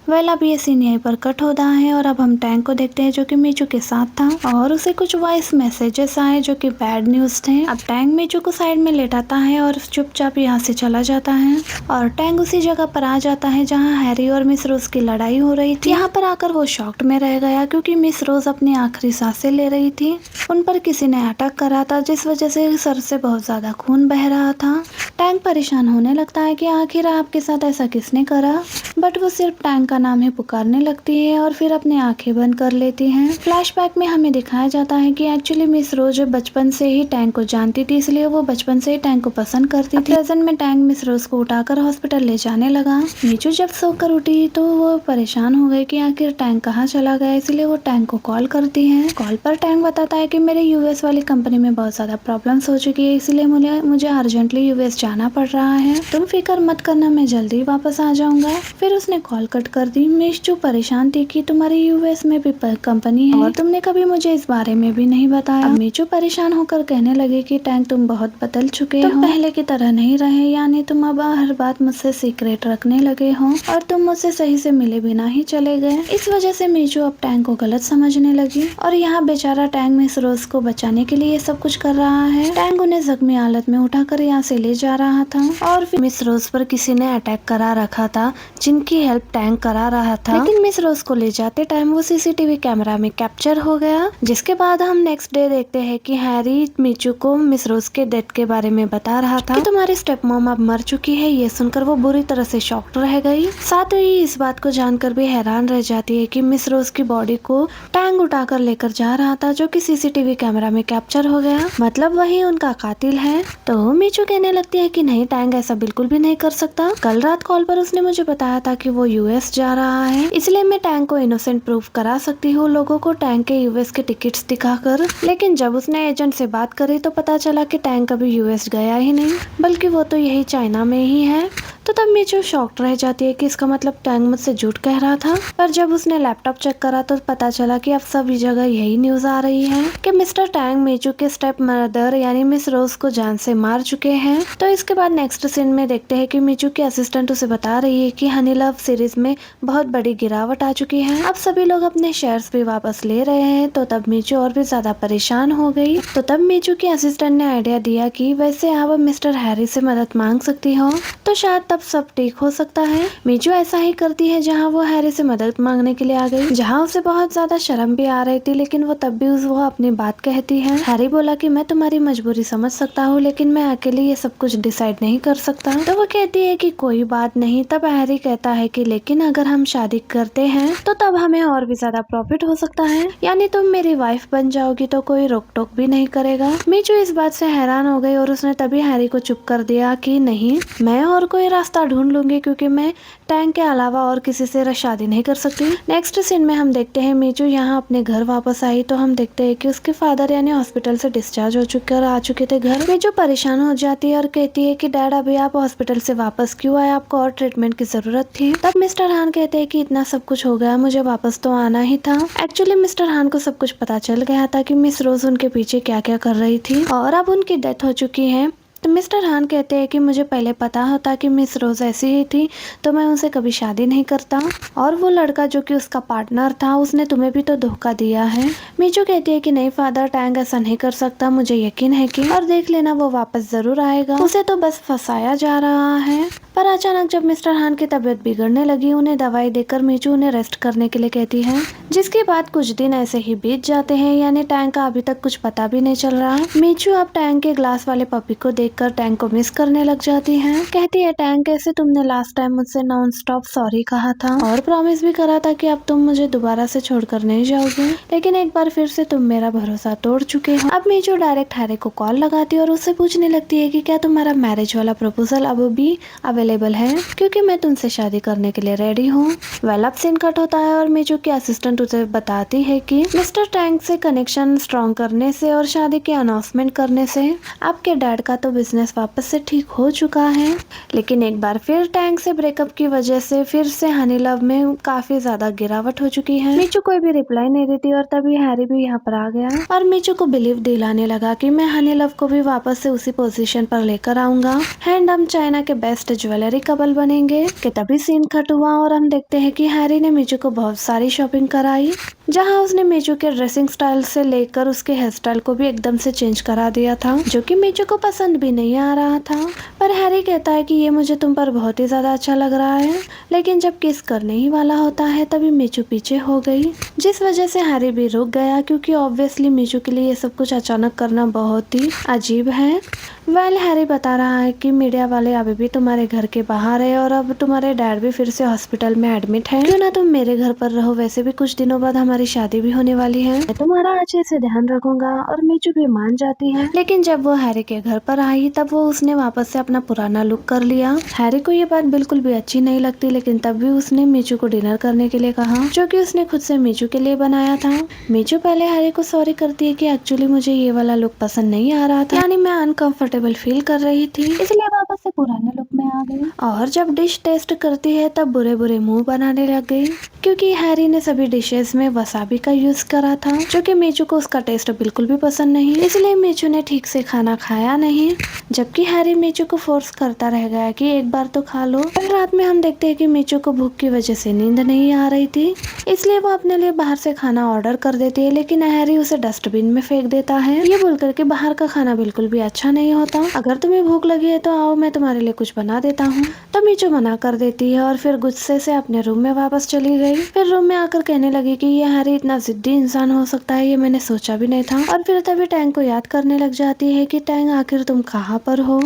वेल अब ये सीन यहीं पर कट होता है और अब हम टैंक को देखते हैं जो कि मिचू के साथ था और उसे कुछ वॉइस मैसेजेस आए जो कि बैड न्यूज थे। अब टैंक मिचू को साइड में लेटाता है और चुपचाप यहाँ से चला जाता है और टैंक उसी जगह पर आ जाता है जहाँ हैरी और मिस रोज की लड़ाई हो रही थी। यहाँ पर आकर वो शॉक्ड में रह गया क्योंकि मिस रोज रोज अपनी आखिरी सांसें ले रही थी। उन पर किसी ने अटैक करा था, जिस वजह से सर से बहुत ज्यादा खून बह रहा था। टैंक परेशान होने लगता है कि आखिर आपके साथ ऐसा किसने करा, बट वो सिर्फ टैंक का नाम ही पुकारने लगती है और फिर अपनी आंखें बंद कर लेती हैं। फ्लैशबैक में हमें दिखाया जाता है कि एक्चुअली मिस रोज बचपन से ही टैंक को जानती थी, इसलिए वो बचपन से ही टैंक को पसंद करती थी। प्रेजेंट में टैंक मिस रोज को उठाकर हॉस्पिटल ले जाने लगा। मीचू जब सोकर उठी तो वो परेशान हो गई कि आखिर टैंक कहाँ चला गया, इसलिए वो टैंक को कॉल करती है। कॉल पर टैंक बताता है कि मेरे यूएस वाली कंपनी में बहुत ज्यादा प्रॉब्लम्स हो चुकी है, इसलिए मुझे अर्जेंटली यूएस जाना पड़ रहा है। तुम फिक्र मत करना, मैं जल्दी वापस आ जाऊंगा। फिर उसने कॉल कट कर दी। मीचू परेशान थी कि तुम्हारी यूएस में भी कंपनी है और तुमने कभी मुझे इस बारे में भी नहीं बताया। मीचू परेशान होकर कहने लगी कि टैंक तुम बहुत बदल चुके हो, पहले की तरह नहीं रहे, यानी तुम अब हर बात मुझसे सीक्रेट रखने लगे हो और तुम मुझसे सही से मिले बिना ही चले गए। इस वजह से मीचू अब टैंक को गलत समझने लगी और यहाँ बेचारा टैंक मिस रोज को बचाने के लिए सब कुछ कर रहा है। टैंक उन्हें जख्मी हालत में उठाकर यहाँ से ले जा रहा था और फिर मिस रोज पर किसी ने अटैक करा रखा था, जिनकी हेल्प टैंक करा रहा था। लेकिन मिस रोज को ले जाते टाइम वो सीसीटीवी कैमरा में कैप्चर हो गया, जिसके बाद हम नेक्स्ट डे देखते हैं कि हैरी मीचू को मिस रोज के डेथ के बारे में बता रहा था कि तुम्हारी स्टेप मॉम अब मर चुकी है। ये सुनकर वो बुरी तरह से शॉक्ड रह गई। साथ ही इस बात को जानकर भी हैरान रह जाती है कि मिस रोज की बॉडी को टैंक उठाकर लेकर जा रहा था, जो कि सीसीटीवी कैमरा में कैप्चर हो गया, मतलब वही उनका कातिल है। तो मीचू कहने लगती है कि नहीं, टैंक ऐसा बिल्कुल भी नहीं कर सकता। कल रात कॉल पर उसने मुझे बताया था कि वो यूएस जा रहा है, इसलिए मैं टैंक को इनोसेंट प्रूफ करा सकती हूँ लोगों को टैंक के यूएस के टिकट्स दिखाकर। लेकिन जब उसने एजेंट से बात करी तो पता चला कि टैंक कभी यूएस गया ही नहीं, बल्कि वो तो यही चाइना में ही है। तो तब मीचू शॉक्ड रह जाती है कि इसका मतलब टैंक मुझसे झूठ कह रहा था। पर जब उसने लैपटॉप चेक करा तो पता चला कि अब सभी जगह यही न्यूज आ रही है कि मिस्टर टैंक मीचू के स्टेप मदर यानी मिस रोज को जान से मार चुके हैं। तो इसके बाद नेक्स्ट सीन में देखते हैं कि मीचू की असिस्टेंट उसे बता रही है कि हनी लव सीरीज में बहुत बड़ी गिरावट आ चुकी है, अब सभी लोग अपने शेयर्स भी वापस ले रहे हैं। तो तब मीचू और भी ज्यादा परेशान हो गई। तो तब मीचू की असिस्टेंट ने आइडिया दिया कि वैसे आप मिस्टर हैरी से मदद मांग सकती हो, तो शायद तब सब ठीक हो सकता है। मीचू ऐसा ही करती है, जहाँ वो हैरी से मदद मांगने के लिए आ गई, जहाँ उसे बहुत ज्यादा शर्म भी आ रही थी, लेकिन वो तब भी वो अपनी बात कहती है। हैरी बोला कि मैं तुम्हारी मजबूरी समझ सकता हूँ, लेकिन मैं अकेले ये सब कुछ डिसाइड नहीं कर सकता। तो वो कहती है कि कोई बात नहीं। तब हैरी कहता है कि लेकिन अगर हम शादी करते हैं तो तब हमें और भी ज्यादा प्रॉफिट हो सकता है, यानी तुम मेरी वाइफ बन जाओगी तो कोई रोक टोक भी नहीं करेगा। मीचू इस बात से हैरान हो गई और उसने तभी हैरी को चुप कर दिया कि नहीं, मैं और कोई रास्ता ढूंढ लूंगी, क्योंकि मैं टैंक के अलावा और किसी से शादी नहीं कर सकती। नेक्स्ट सीन में हम देखते हैं मीचू यहाँ अपने घर वापस आई तो हम देखते हैं कि उसके फादर यानी हॉस्पिटल से डिस्चार्ज हो चुके और आ चुके थे घर। मीचू परेशान हो जाती है और कहती है कि डैड अभी आप हॉस्पिटल से वापस क्यों आए, आपको और ट्रीटमेंट की जरूरत थी। तब मिस्टर हान कहते हैं कि इतना सब कुछ हो गया, मुझे वापस तो आना ही था। एक्चुअली मिस्टर हान को सब कुछ पता चल गया था कि मिस रोज उनके पीछे क्या क्या कर रही थी और अब उनकी डेथ हो चुकी है। तो मिस्टर हान कहते हैं कि मुझे पहले पता होता कि मिस रोज ऐसी ही थी तो मैं उनसे कभी शादी नहीं करता, और वो लड़का जो कि उसका पार्टनर था उसने तुम्हें भी तो धोखा दिया है। मीचू कहती है कि नहीं फादर, टैंक ऐसा नहीं कर सकता, मुझे यकीन है कि, और देख लेना वो वापस जरूर आएगा, उसे तो बस फंसाया जा रहा है। पर अचानक जब मिस्टर हान की तबीयत बिगड़ने लगी, उन्हें दवाई देकर मीचू उन्हें रेस्ट करने के लिए कहती है, जिसके बाद कुछ दिन ऐसे ही बीत जाते हैं, यानी टैंक का अभी तक कुछ पता भी नहीं चल रहा। मीचू अब टैंक के ग्लास वाले पपी को देखकर टैंक को मिस करने लग जाती है। कहती है, टैंक कैसे तुमने लास्ट टाइम मुझसे नॉन स्टॉप सॉरी कहा था और प्रॉमिस भी करा था कि अब तुम मुझे दोबारा से छोड़कर नहीं जाओगे, लेकिन एक बार फिर से तुम मेरा भरोसा तोड़ चुके हो। अब मीचू डायरेक्ट हैरी को कॉल लगाती है और उससे पूछने लगती है कि क्या तुम्हारा मैरिज वाला प्रपोजल अब भी अवेलेबल है, क्योंकि मैं तुमसे शादी करने के लिए रेडी हूँ। वेल अब सीन कट होता है और मीचू की असिस्टेंट उसे बताती है कि मिस्टर टैंक से कनेक्शन स्ट्रॉन्ग करने से और शादी की अनाउंसमेंट करने से आपके डैड का तो बिजनेस वापस से ठीक हो चुका है, लेकिन एक बार फिर टैंक से ब्रेकअप की वजह से फिर से हनी लव में काफी ज्यादा गिरावट हो चुकी है। मीचू कोई भी रिप्लाई नहीं देती और तभी हैरी भी यहाँ पर आ गया और मीचू को बिलीव दिलाने लगा कि मैं हनी लव को भी वापस से उसी पोजीशन पर लेकर आऊंगा एंड हम चाइना के बेस्ट ज्वेलरी कपल बनेंगे। कि तभी सीन कट हुआ और हम देखते हैं कि हैरी ने मीचू को बहुत सारी शॉपिंग कराई जहाँ उसने मीचू के ड्रेसिंग स्टाइल से लेकर उसके हेयर स्टाइल को भी एकदम से चेंज करा दिया था, जो कि मीचू को पसंद भी नहीं आ रहा था। पर हैरी कहता है कि ये मुझे तुम पर बहुत ही ज्यादा अच्छा लग रहा है, लेकिन जब किस करने ही वाला होता है तभी मीचू पीछे हो गई, जिस वजह से हैरी भी रुक गया, क्योंकि ऑब्वियसली मीचू के लिए ये सब कुछ अचानक करना बहुत ही अजीब है। हैरी बता रहा है कि मीडिया वाले अभी भी तुम्हारे घर के बाहर है और अब तुम्हारे डैड भी फिर से हॉस्पिटल में एडमिट है, क्यों ना तुम मेरे घर पर रहो, वैसे भी कुछ दिनों बाद हमारी शादी भी होने वाली है, मैं तुम्हारा अच्छे से ध्यान रखूंगा। और मीचू भी मान जाती है, लेकिन जब वो हैरी के घर पर आई तब वो उसने वापस से अपना पुराना लुक कर लिया। हैरी को ये बात बिल्कुल भी अच्छी नहीं लगती, लेकिन तब भी उसने मीचू को डिनर करने के लिए कहा, जो कि उसने खुद से मीचू के लिए बनाया था। मीचू पहले हैरी को सॉरी करती है कि एक्चुअली मुझे ये वाला लुक पसंद नहीं आ रहा था, यानी मैं अनकंफर्टेबल फील कर रही थी, इसलिए वापस से पुराने लुक में आ गई। और जब डिश टेस्ट करती है तब बुरे बुरे मुंह बनाने लग गई, क्योंकि हैरी ने सभी डिशेस में वसाबी का यूज करा था, जो कि मीचू को उसका टेस्ट बिल्कुल भी पसंद नहीं, इसलिए मीचू ने ठीक से खाना खाया नहीं, जबकि हैरी मीचू को फोर्स करता रह गया कि एक बार तो खा लो। फिर रात में हम देखते हैं कि मीचू को भूख की वजह से नींद नहीं आ रही थी, इसलिए वो अपने लिए बाहर से खाना ऑर्डर कर देती है, लेकिन हैरी उसे डस्टबिन में फेंक देता है, ये बोलकर कि बाहर का खाना बिल्कुल भी अच्छा नहीं होता, अगर तुम्हें भूख लगी है तो आओ, मैं तुम्हारे लिए कुछ बना देता हूँ। तो मीचू मना कर देती है और फिर गुस्से से अपने रूम में वापस चली गई। फिर रूम में आकर कहने लगी कि ये हैरी इतना जिद्दी इंसान हो सकता है, ये मैंने सोचा भी नहीं था। और फिर तभी टैंक को याद करने लग जाती है कि टैंक आखिर तुम कहाँ पर हो।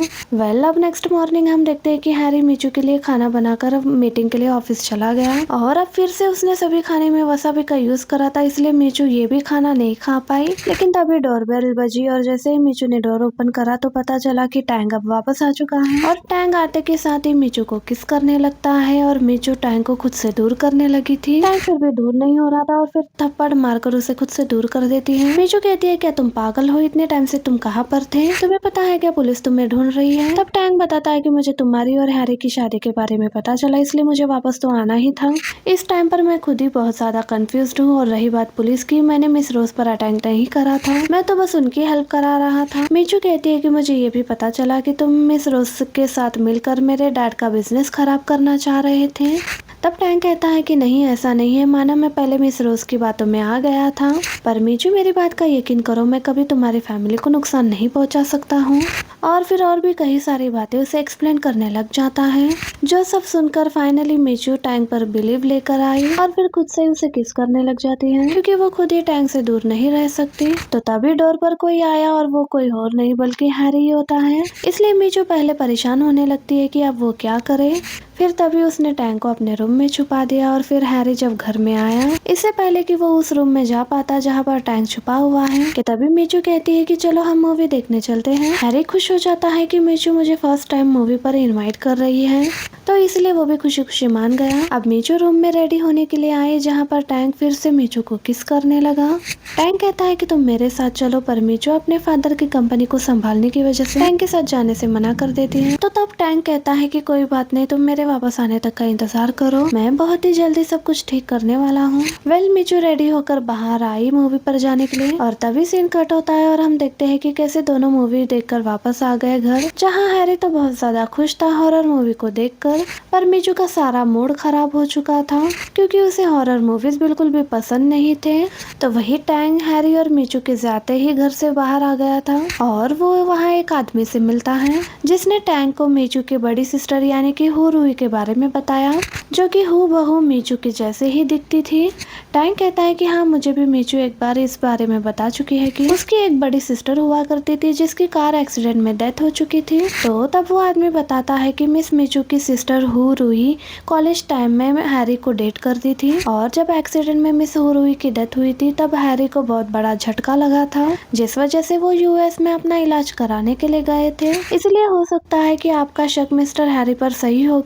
अब नेक्स्ट मॉर्निंग हम देखते हैं कि हैरी मीचू के लिए खाना बनाकर मीटिंग के लिए ऑफिस चला गया, और अब फिर से उसने सभी खाने में वसाबी का यूज करा था, इसलिए मीचू ये भी खाना नहीं खा पाई। लेकिन तभी डोरबेल बजी और जैसे ही मीचू ने डोर ओपन करा तो पता चला कि टैंक अब वापस आ चुका है, और टैंक आते के साथ ही मीचू को किस करने लगता है, और मीचू टैंक को खुद से दूर करने लगी थी। टैंक फिर भी दूर नहीं हो रहा था और फिर थप्पड़ मारकर उसे खुद से दूर कर देती है। मीचू कहती है, क्या तुम पागल हो, इतने टाइम से तुम कहाँ पर थे, तुम्हें पता है क्या पुलिस तुम्हें ढूंढ रही है। तब टैंक बताता है कि मुझे तुम्हारी और हैरी की शादी के बारे में पता चला, इसलिए मुझे वापस तो आना ही था। इस टाइम पर मैं खुद ही बहुत ज्यादा कंफ्यूज हूँ, और रही बात पुलिस की, मैंने मिस रोज पर अटैक नहीं करा था, मैं तो बस उनकी हेल्प करा रहा था। मीचू कहती है कि मुझे ये भी पता चला कि तुम मिस रोज के साथ मिलकर मेरे डैड का बिजनेस खराब करना चाह रहे थे। तब टैंक कहता है कि नहीं, ऐसा नहीं है, माना मैं पहले मिस रोज की बातों में आ गया था, पर मीचू मेरी बात का यकीन करो, मैं कभी तुम्हारी फैमिली को नुकसान नहीं पहुंचा सकता हूँ। और फिर और भी कई सारी बातें उसे एक्सप्लेन करने लग जाता है, जो सब सुनकर फाइनली मीचू टैंक पर बिलीव लेकर आई, और फिर खुद से उसे किस करने लग जाती है, क्योंकि वो खुद ही टैंक से दूर नहीं रह सकती। तो तभी डोर पर कोई आया, और वो कोई और नहीं बल्कि हैरी ही होता है, इसलिए मीचू पहले परेशान होने लगती है कि अब वो क्या करे। फिर तभी उसने टैंक को अपने रूम में छुपा दिया, और फिर हैरी जब घर में आया, इससे पहले कि वो उस रूम में जा पाता जहाँ पर टैंक छुपा हुआ है, कि तभी मीचू कहती है कि चलो हम मूवी देखने चलते हैं। हैरी खुश हो जाता है कि मीचू मुझे फर्स्ट टाइम मूवी पर इनवाइट कर रही है, तो इसलिए वो भी खुशी खुशी मान गया। अब मीचू रूम में रेडी होने के लिए आए, जहाँ पर टैंक फिर से मीचू को किस करने लगा। टैंक कहता है कि तुम मेरे साथ चलो, पर मीचू अपने फादर की कंपनी को संभालने की वजह से टैंक के साथ जाने से मना कर देती है। तो तब टैंक कहता है कि कोई बात नहीं, तुम मेरे वापस आने तक का इंतजार करो, मैं बहुत ही जल्दी सब कुछ ठीक करने वाला हूँ। मीचू रेडी होकर बाहर आई मूवी पर जाने के लिए, और तभी सीन कट होता है और हम देखते हैं कि कैसे दोनों मूवी देखकर वापस आ गए घर, जहाँ हैरी तो बहुत ज्यादा खुश था हॉरर मूवी को देखकर, पर मीचू का सारा मूड खराब हो चुका था, क्योंकि उसे हॉरर मूवीज बिल्कुल भी पसंद नहीं थे। तो वही टैंक हैरी और मीचू के जाते ही घर से बाहर आ गया था, और वो वहाँ एक आदमी से मिलता है, जिसने टैंक को मीचू की बड़ी सिस्टर यानी कि हुरुई के बारे में बताया, जो कि हूबहू मीचू के जैसे ही दिखती थी। टैंक कहता है कि हाँ, मुझे भी मीचू एक बार इस बारे में बता चुकी है कि उसकी एक बड़ी सिस्टर हुआ करती थी, जिसकी कार एक्सीडेंट में डेथ हो चुकी थी। तो तब वो आदमी बताता है कि मिस मीचू की सिस्टर हुरुई कॉलेज टाइम में हैरी को डेट करती थी, और जब एक्सीडेंट में मिस हुरुई की डेथ हुई थी तब हैरी को बहुत बड़ा झटका लगा था, जिस वजह से वो यूएस में अपना इलाज कराने के लिए गए थे। इसलिए हो सकता है कि आपका शक मिस्टर हैरी पर सही हो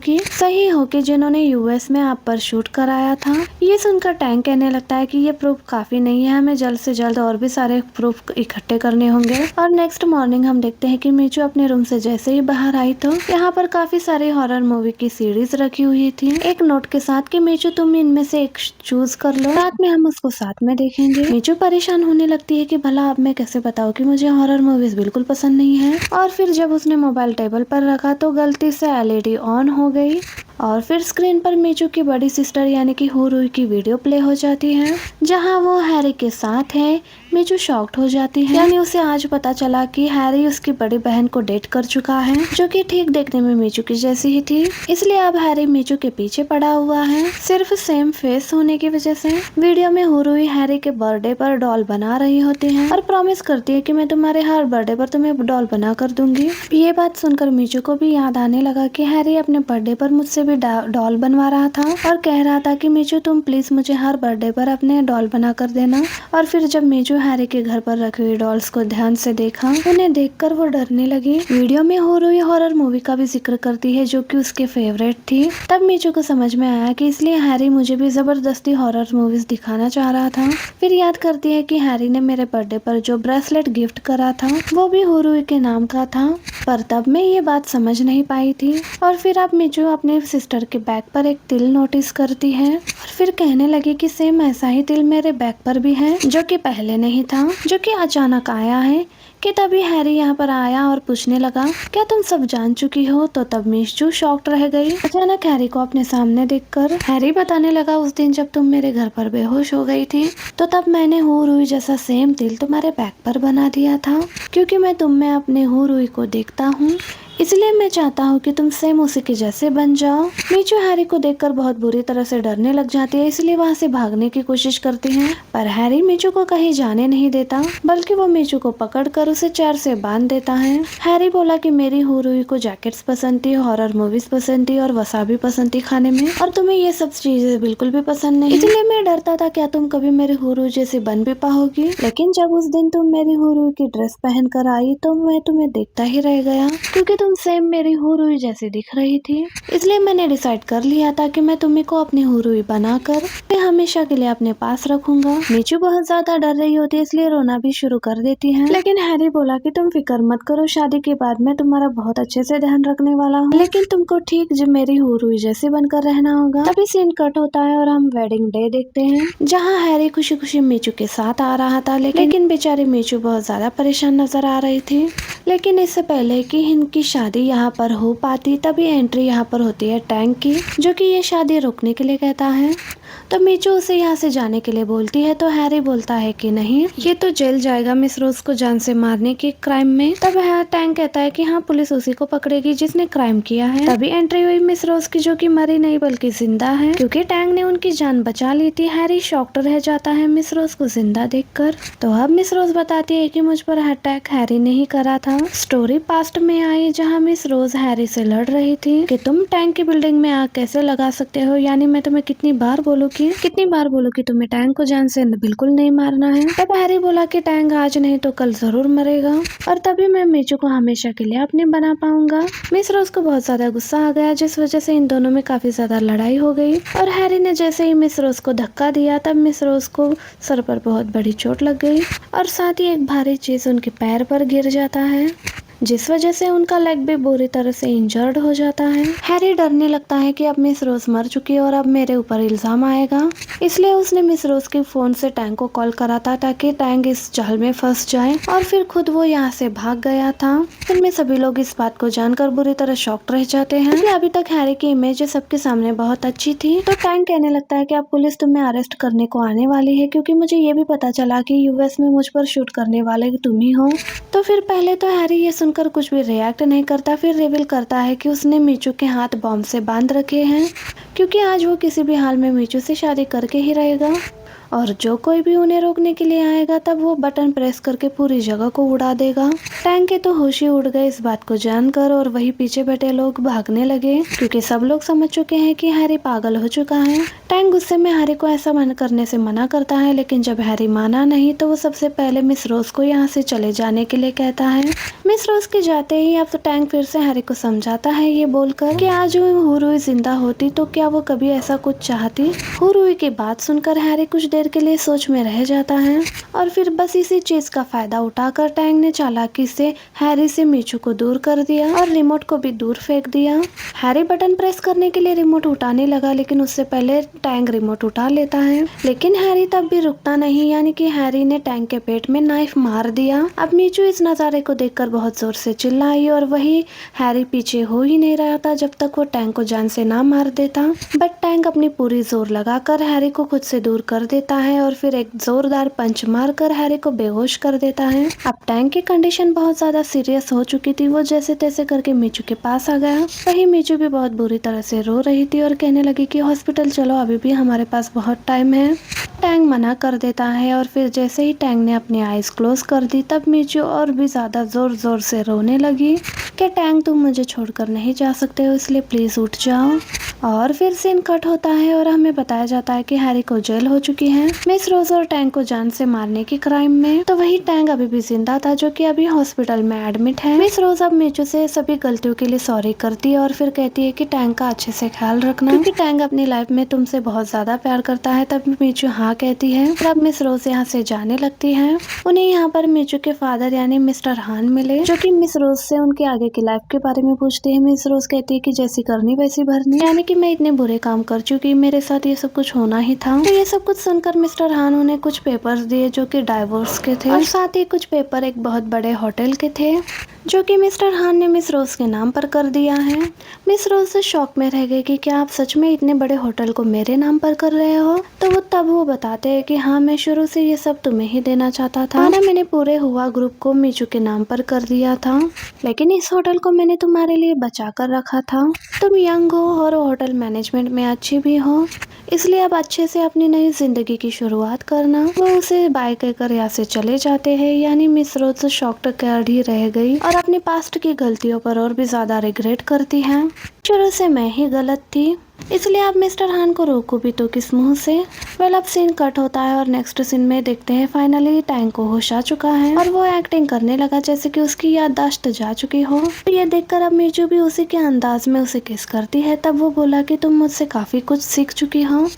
कि जिन्होंने यूएस में आप पर शूट कराया था। ये सुनकर टैंक कहने लगता है कि ये प्रूफ काफी नहीं है, हमें जल्द से जल्द और भी सारे प्रूफ इकट्ठे करने होंगे। और नेक्स्ट मॉर्निंग हम देखते हैं कि मीचू अपने रूम से जैसे ही बाहर आई तो यहाँ पर काफी सारे हॉरर मूवी की सीरीज रखी हुई थी, एक नोट के साथ कि मीचू तुम इनमें से एक चूज कर लो, रात में हम उसको साथ में देखेंगे। मीचू परेशान होने लगती है कि भला अब मैं कैसे बताऊँ कि मुझे हॉरर मूवीज बिल्कुल पसंद नहीं है। और फिर जब उसने मोबाइल टेबल पर रखा तो गलती से एलईडी ऑन हो गई, और फिर स्क्रीन पर मीचू की बड़ी सिस्टर यानी कि हुरुई की वीडियो प्ले हो जाती है जहां वो हैरी के साथ है। मीचू शॉक्ड हो जाती है, यानी उसे आज पता चला कि हैरी उसकी बड़ी बहन को डेट कर चुका है, जो कि ठीक देखने में मीचू की जैसी ही थी। इसलिए अब हैरी मीचू के पीछे पड़ा हुआ है, सिर्फ सेम फेस होने की वजह से। वीडियो में हुरुई हैरी के बर्थडे पर डॉल बना रही होती है और प्रॉमिस करती है कि मैं तुम्हारे हर बर्थडे पर तुम्हें डॉल बना कर दूंगी। ये बात सुनकर मीचू को भी याद आने लगा कि हैरी अपने बर्थडे पर मुझसे भी डॉल बनवा रहा था और कह रहा था कि मीचू तुम प्लीज मुझे हर बर्थडे पर अपने डॉल बना कर देना। और फिर जब मीचू हैरी के घर पर रखी हुई डॉल्स को ध्यान से देखा, उन्हें देखकर वो डरने लगी। वीडियो में हुरुई हॉरर मूवी का भी जिक्र करती है जो कि उसके फेवरेट थी। तब मीचू को समझ में आया कि इसलिए हैरी मुझे भी जबरदस्ती हॉरर मूवीज दिखाना चाह रहा था। फिर याद करती है कि हैरी ने मेरे बर्थडे पर जो ब्रेसलेट गिफ्ट करा था वो भी हुरुई के नाम का था, पर तब मैं ये बात समझ नहीं पाई थी। और फिर अब मीचू अपने सिस्टर के बैग पर एक तिल नोटिस करती है और फिर कहने लगी कि सेम ऐसा ही तिल मेरे बैग पर भी है, जो कि पहले नहीं था, जो कि अचानक आया है। कि तभी हैरी यहाँ पर आया और पूछने लगा क्या तुम सब जान चुकी हो। तो तब मीचू शॉक्ड रह गई अचानक हैरी को अपने सामने देखकर। हैरी बताने लगा उस दिन जब तुम मेरे घर पर बेहोश हो गई थी तो तब मैंने हुरुई जैसा सेम तिल तुम्हारे बैग पर बना दिया था, क्योंकि मैं तुम में अपने हुरुई को देखता हूँ, इसलिए मैं चाहता हूँ कि तुम सेम उसी के जैसे बन जाओ। मीचू हैरी को देखकर बहुत बुरी तरह से डरने लग जाती है, इसलिए वहाँ से भागने की कोशिश करती है, पर हैरी मीचू को कहीं जाने नहीं देता, बल्कि वो मीचू को पकड़कर उसे चेयर से बांध देता है। हैरी बोला कि मेरी हुरुई को जैकेट्स पसंद थी, हॉरर मूवीज पसंद थी और वसाबी पसंद थी खाने में, और तुम्हें ये सब चीजें बिल्कुल भी पसंद नहीं, इसलिए मैं डरता था क्या तुम कभी मेरी हुरुई जैसी बन भी पाओगी। लेकिन जब उस दिन तुम मेरी हुरुई की ड्रेस पहन कर आई तो मैं तुम्हें देखता ही रह गया, क्योंकि तुम सेम मेरी हुरुई जैसी दिख रही थी। इसलिए मैंने डिसाइड कर लिया था कि मैं तुम्हें को अपनी हुरुई बनाकर मैं हमेशा के लिए अपने पास रखूंगा। मीचू बहुत ज्यादा डर रही होती है, इसलिए रोना भी शुरू कर देती है। लेकिन हैरी बोला कि तुम फिक्र मत करो, शादी के बाद मैं तुम्हारा बहुत अच्छे से ध्यान रखने वाला हूँ, लेकिन तुमको ठीक मेरी हुरुई जैसे बनकर रहना होगा। तभी सीन कट होता है और हम वेडिंग डे देखते हैं, जहाँ हैरी खुशी खुशी मीचू के साथ आ रहा था, लेकिन बेचारी मीचू बहुत ज्यादा परेशान नजर आ रही थी। लेकिन इससे पहले कि इनकी शादी यहाँ पर हो पाती, तभी एंट्री यहाँ पर होती है टैंक की, जो कि ये शादी रोकने के लिए कहता है। तो मीचू उसे यहाँ से जाने के लिए बोलती है, तो हैरी बोलता है कि नहीं, ये तो जेल जाएगा मिस रोज को जान से मारने के क्राइम में। तब टैंक कहता है कि हाँ, पुलिस उसी को पकड़ेगी जिसने क्राइम किया है। तभी एंट्री हुई मिस रोज की, जो कि मरी नहीं बल्कि जिंदा है, क्योंकि टैंक ने उनकी जान बचा ली थी। हैरी शॉक्ड रह जाता है मिस रोज को जिंदा देखकर। तो अब मिस रोज बताती है कि मुझ पर अटैक हैरी ने ही करा था। स्टोरी पास्ट में आई, जहाँ मिस रोज हैरी से लड़ रही थी कि तुम टैंक की बिल्डिंग में आग कैसे लगा सकते हो, यानी मैं तुम्हें कितनी बार बोलूं कि तुम्हें टैंक को जान से बिल्कुल नहीं मारना है। तब हैरी बोला कि टैंक आज नहीं तो कल जरूर मरेगा, और तभी मैं मीचू को हमेशा के लिए अपने बना पाऊंगा। मिस रोज को बहुत ज्यादा गुस्सा आ गया, जिस वजह से इन दोनों में काफी ज्यादा लड़ाई हो गई। और हैरी ने जैसे ही मिस रोज को धक्का दिया, तब मिस रोज को सर पर बहुत बड़ी चोट लग गई, और साथ ही एक भारी चीज उनके पैर पर गिर जाता है, जिस वजह से उनका लेग भी बुरी तरह से इंजर्ड हो जाता है। हैरी डरने लगता है कि अब मिस रोज मर चुकी है और अब मेरे ऊपर इल्जाम आएगा, इसलिए उसने मिस रोज के फोन से टैंक को कॉल करा था ताकि टैंक इस जाल में फंस जाए, और फिर खुद वो यहाँ से भाग गया था। फिल्म सभी लोग इस बात को जानकर बुरी तरह शॉक्ड रह जाते हैं, इसलिए अभी तक हैरी की इमेज सबके सामने बहुत अच्छी थी। तो टैंक कहने लगता है कि अब पुलिस तुम्हें अरेस्ट करने को आने वाली है, क्योंकि मुझे ये भी पता चला कि यूएस में मुझ पर शूट करने वाले तुम ही हो। तो फिर पहले तो हैरी ये सुनकर कुछ भी रिएक्ट नहीं करता, फिर रिवील करता है कि उसने मीचू के हाथ बॉम्ब से बांध रखे हैं, क्योंकि आज वो किसी भी हाल में मीचू से शादी करके ही रहेगा, और जो कोई भी उन्हें रोकने के लिए आएगा तब वो बटन प्रेस करके पूरी जगह को उड़ा देगा। टैंक के तो होश ही उड़ गए इस बात को जानकर, और वही पीछे बैठे लोग भागने लगे, क्योंकि सब लोग समझ चुके हैं कि हैरी पागल हो चुका है। टैंक गुस्से में हैरी को ऐसा करने से मना करता है, लेकिन जब हैरी माना नहीं तो वो सबसे पहले मिस रोज को यहाँ से चले जाने के लिए कहता है। मिस रोज के जाते ही अब तो टैंक फिर से हैरी को समझाता है, ये बोलकर कि आज हुरुई जिंदा होती तो क्या वो कभी ऐसा कुछ चाहती। हुरुई की बात सुनकर हैरी कुछ देर देर के लिए सोच में रह जाता है और फिर बस इसी चीज का फायदा उठाकर टैंग ने चालाकी से हैरी से मीचू को दूर कर दिया और रिमोट को भी दूर फेंक दिया। हैरी बटन प्रेस करने के लिए रिमोट उठाने लगा, लेकिन उससे पहले टैंग रिमोट उठा लेता है। लेकिन हैरी तब भी रुकता नहीं, यानी कि हैरी ने टैंग के पेट में नाइफ मार दिया। अब मीचू इस नजारे को देखकर बहुत जोर से चिल्लाई और वही हैरी पीछे हो ही नहीं रहा था जब तक वो टैंग को जान से ना मार देता। बट टैंग अपनी पूरी जोर लगाकर हैरी को खुद से दूर कर देता है और फिर एक जोरदार पंच मारकर हैरी को बेहोश कर देता है। अब टैंग की कंडीशन बहुत ज्यादा सीरियस हो चुकी थी। वो जैसे तैसे करके मीचू के पास आ गया। वही मीचू भी बहुत बुरी तरह से रो रही थी और कहने लगी कि हॉस्पिटल चलो, अभी भी हमारे पास बहुत टाइम है। टैंग मना कर देता है और फिर जैसे ही टैंग ने अपनी आईज क्लोज कर दी तब मीचू और भी ज्यादा जोर जोर से रोने लगी कि टैंग तुम मुझे छोड़कर नहीं जा सकते हो, इसलिए प्लीज उठ जाओ। और फिर सीन कट होता है और हमें बताया जाता है कि हैरी को जेल हो चुकी है मिस रोज और टैंग को जान से मारने की क्राइम में। तो वही टैंग अभी भी जिंदा था जो कि अभी हॉस्पिटल में एडमिट है। मिस रोज अब मीचू से सभी गलतियों के लिए सॉरी करती है और फिर कहती है कि टैंग का अच्छे से ख्याल रखना, क्योंकि टैंग अपनी लाइफ में तुमसे बहुत ज्यादा प्यार करता है। तब मीचू हाँ कहती है। तब मिस रोज यहाँ से जाने लगती है। उन्हें यहाँ पर मीचू के फादर यानी मिस्टर हान मिले, जो कि मिस रोज से उनके आगे की लाइफ के बारे में पूछते हैं। मिस रोज कहती है कि जैसी करनी वैसी भरनी, यानी कि मैं इतने बुरे काम कर चुकी, मेरे साथ ये सब कुछ होना ही था। तो ये सब कुछ सुनकर मिस्टर हान उन्हें कुछ पेपर्स दिए जो कि डाइवोर्स के थे और साथ ही कुछ पेपर एक बहुत बड़े होटल के थे जो कि मिस्टर हान ने मिस रोज के नाम पर कर दिया है। मिस रोज से शॉक में रह गई कि क्या आप सच में इतने बड़े होटल को मेरे नाम पर कर रहे हो। तो तब वो बताते हैं कि हाँ, मैं शुरू से ये सब तुम्हें ही देना चाहता था ना, मैंने पूरे हुआ ग्रुप को मीचू के नाम पर कर दिया था, लेकिन इस होटल को मैंने तुम्हारे लिए बचा कर रखा था। तुम यंग हो और होटल मैनेजमेंट में अच्छी भी हो, इसलिए अब अच्छे से अपनी नई जिंदगी की शुरुआत करना। वो उसे बाय कहकर यहाँ से चले जाते हैं। यानी मिस रोज शॉक्ड कर ही रह गई और अपने पास्ट की गलतियों पर और भी ज्यादा रिग्रेट करती है। शुरू से मैं ही गलत थी, इसलिए आप मिस्टर हान को रोको भी तो किस मुंह से। वेल, अब सीन कट होता है और नेक्स्ट सीन में देखते हैं फाइनली टैंग को होश आ चुका है और वो एक्टिंग करने लगा जैसे कि उसकी याददाश्त जा चुकी हो। तो ये देखकर अब मीचू भी उसी के अंदाज में उसे किस करती है। तब वो बोला कि तुम मुझसे काफी कुछ सीख चुकी हो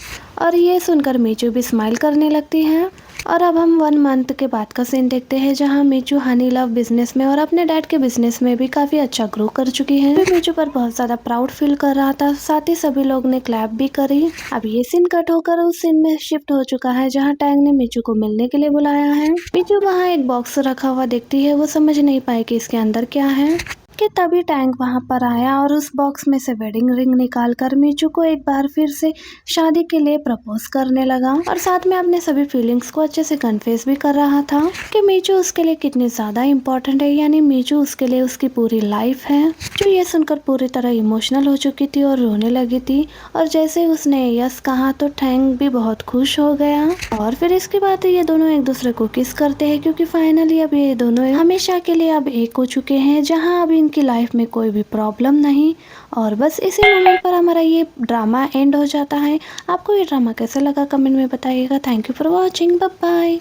और ये सुनकर मीचू भी स्माइल करने लगती है। और अब हम 1 मंथ के बाद का सीन देखते हैं जहां मीचू हनी लव बिजनेस में और अपने डैड के बिजनेस में भी काफी अच्छा ग्रो कर चुकी है। मीचू पर बहुत ज्यादा प्राउड फील कर रहा था, साथ ही सभी लोग ने क्लैप भी करी। अब ये सीन कट होकर उस सीन में शिफ्ट हो चुका है जहां टैंग ने मीचू को मिलने के लिए बुलाया है। मीचू वहां एक बॉक्स रखा हुआ देखती है, वो समझ नहीं पाई कि इसके अंदर क्या है कि तभी टैंग वहां पर आया और उस बॉक्स में से वेडिंग रिंग निकालकर मीचू को एक बार फिर से शादी के लिए प्रपोज करने लगा और साथ में अपने सभी फीलिंग्स को अच्छे से कन्फेस भी कर रहा था कि मीचू उसके लिए कितनी ज्यादा इम्पोर्टेंट है, यानी मीचू उसके लिए उसकी पूरी लाइफ है। जो ये सुनकर पूरी तरह इमोशनल हो चुकी थी और रोने लगी थी और जैसे उसने यस कहा तो टैंग भी बहुत खुश हो गया और फिर इसके बाद ये दोनों एक दूसरे को किस करते हैं, क्योंकि फाइनली अब ये दोनों हमेशा के लिए अब एक हो चुके हैं, जहाँ अब की लाइफ में कोई भी प्रॉब्लम नहीं। और बस इसी मोमेंट पर हमारा ये ड्रामा एंड हो जाता है। आपको ये ड्रामा कैसा लगा कमेंट में बताइएगा। Thank you for watching, bye bye.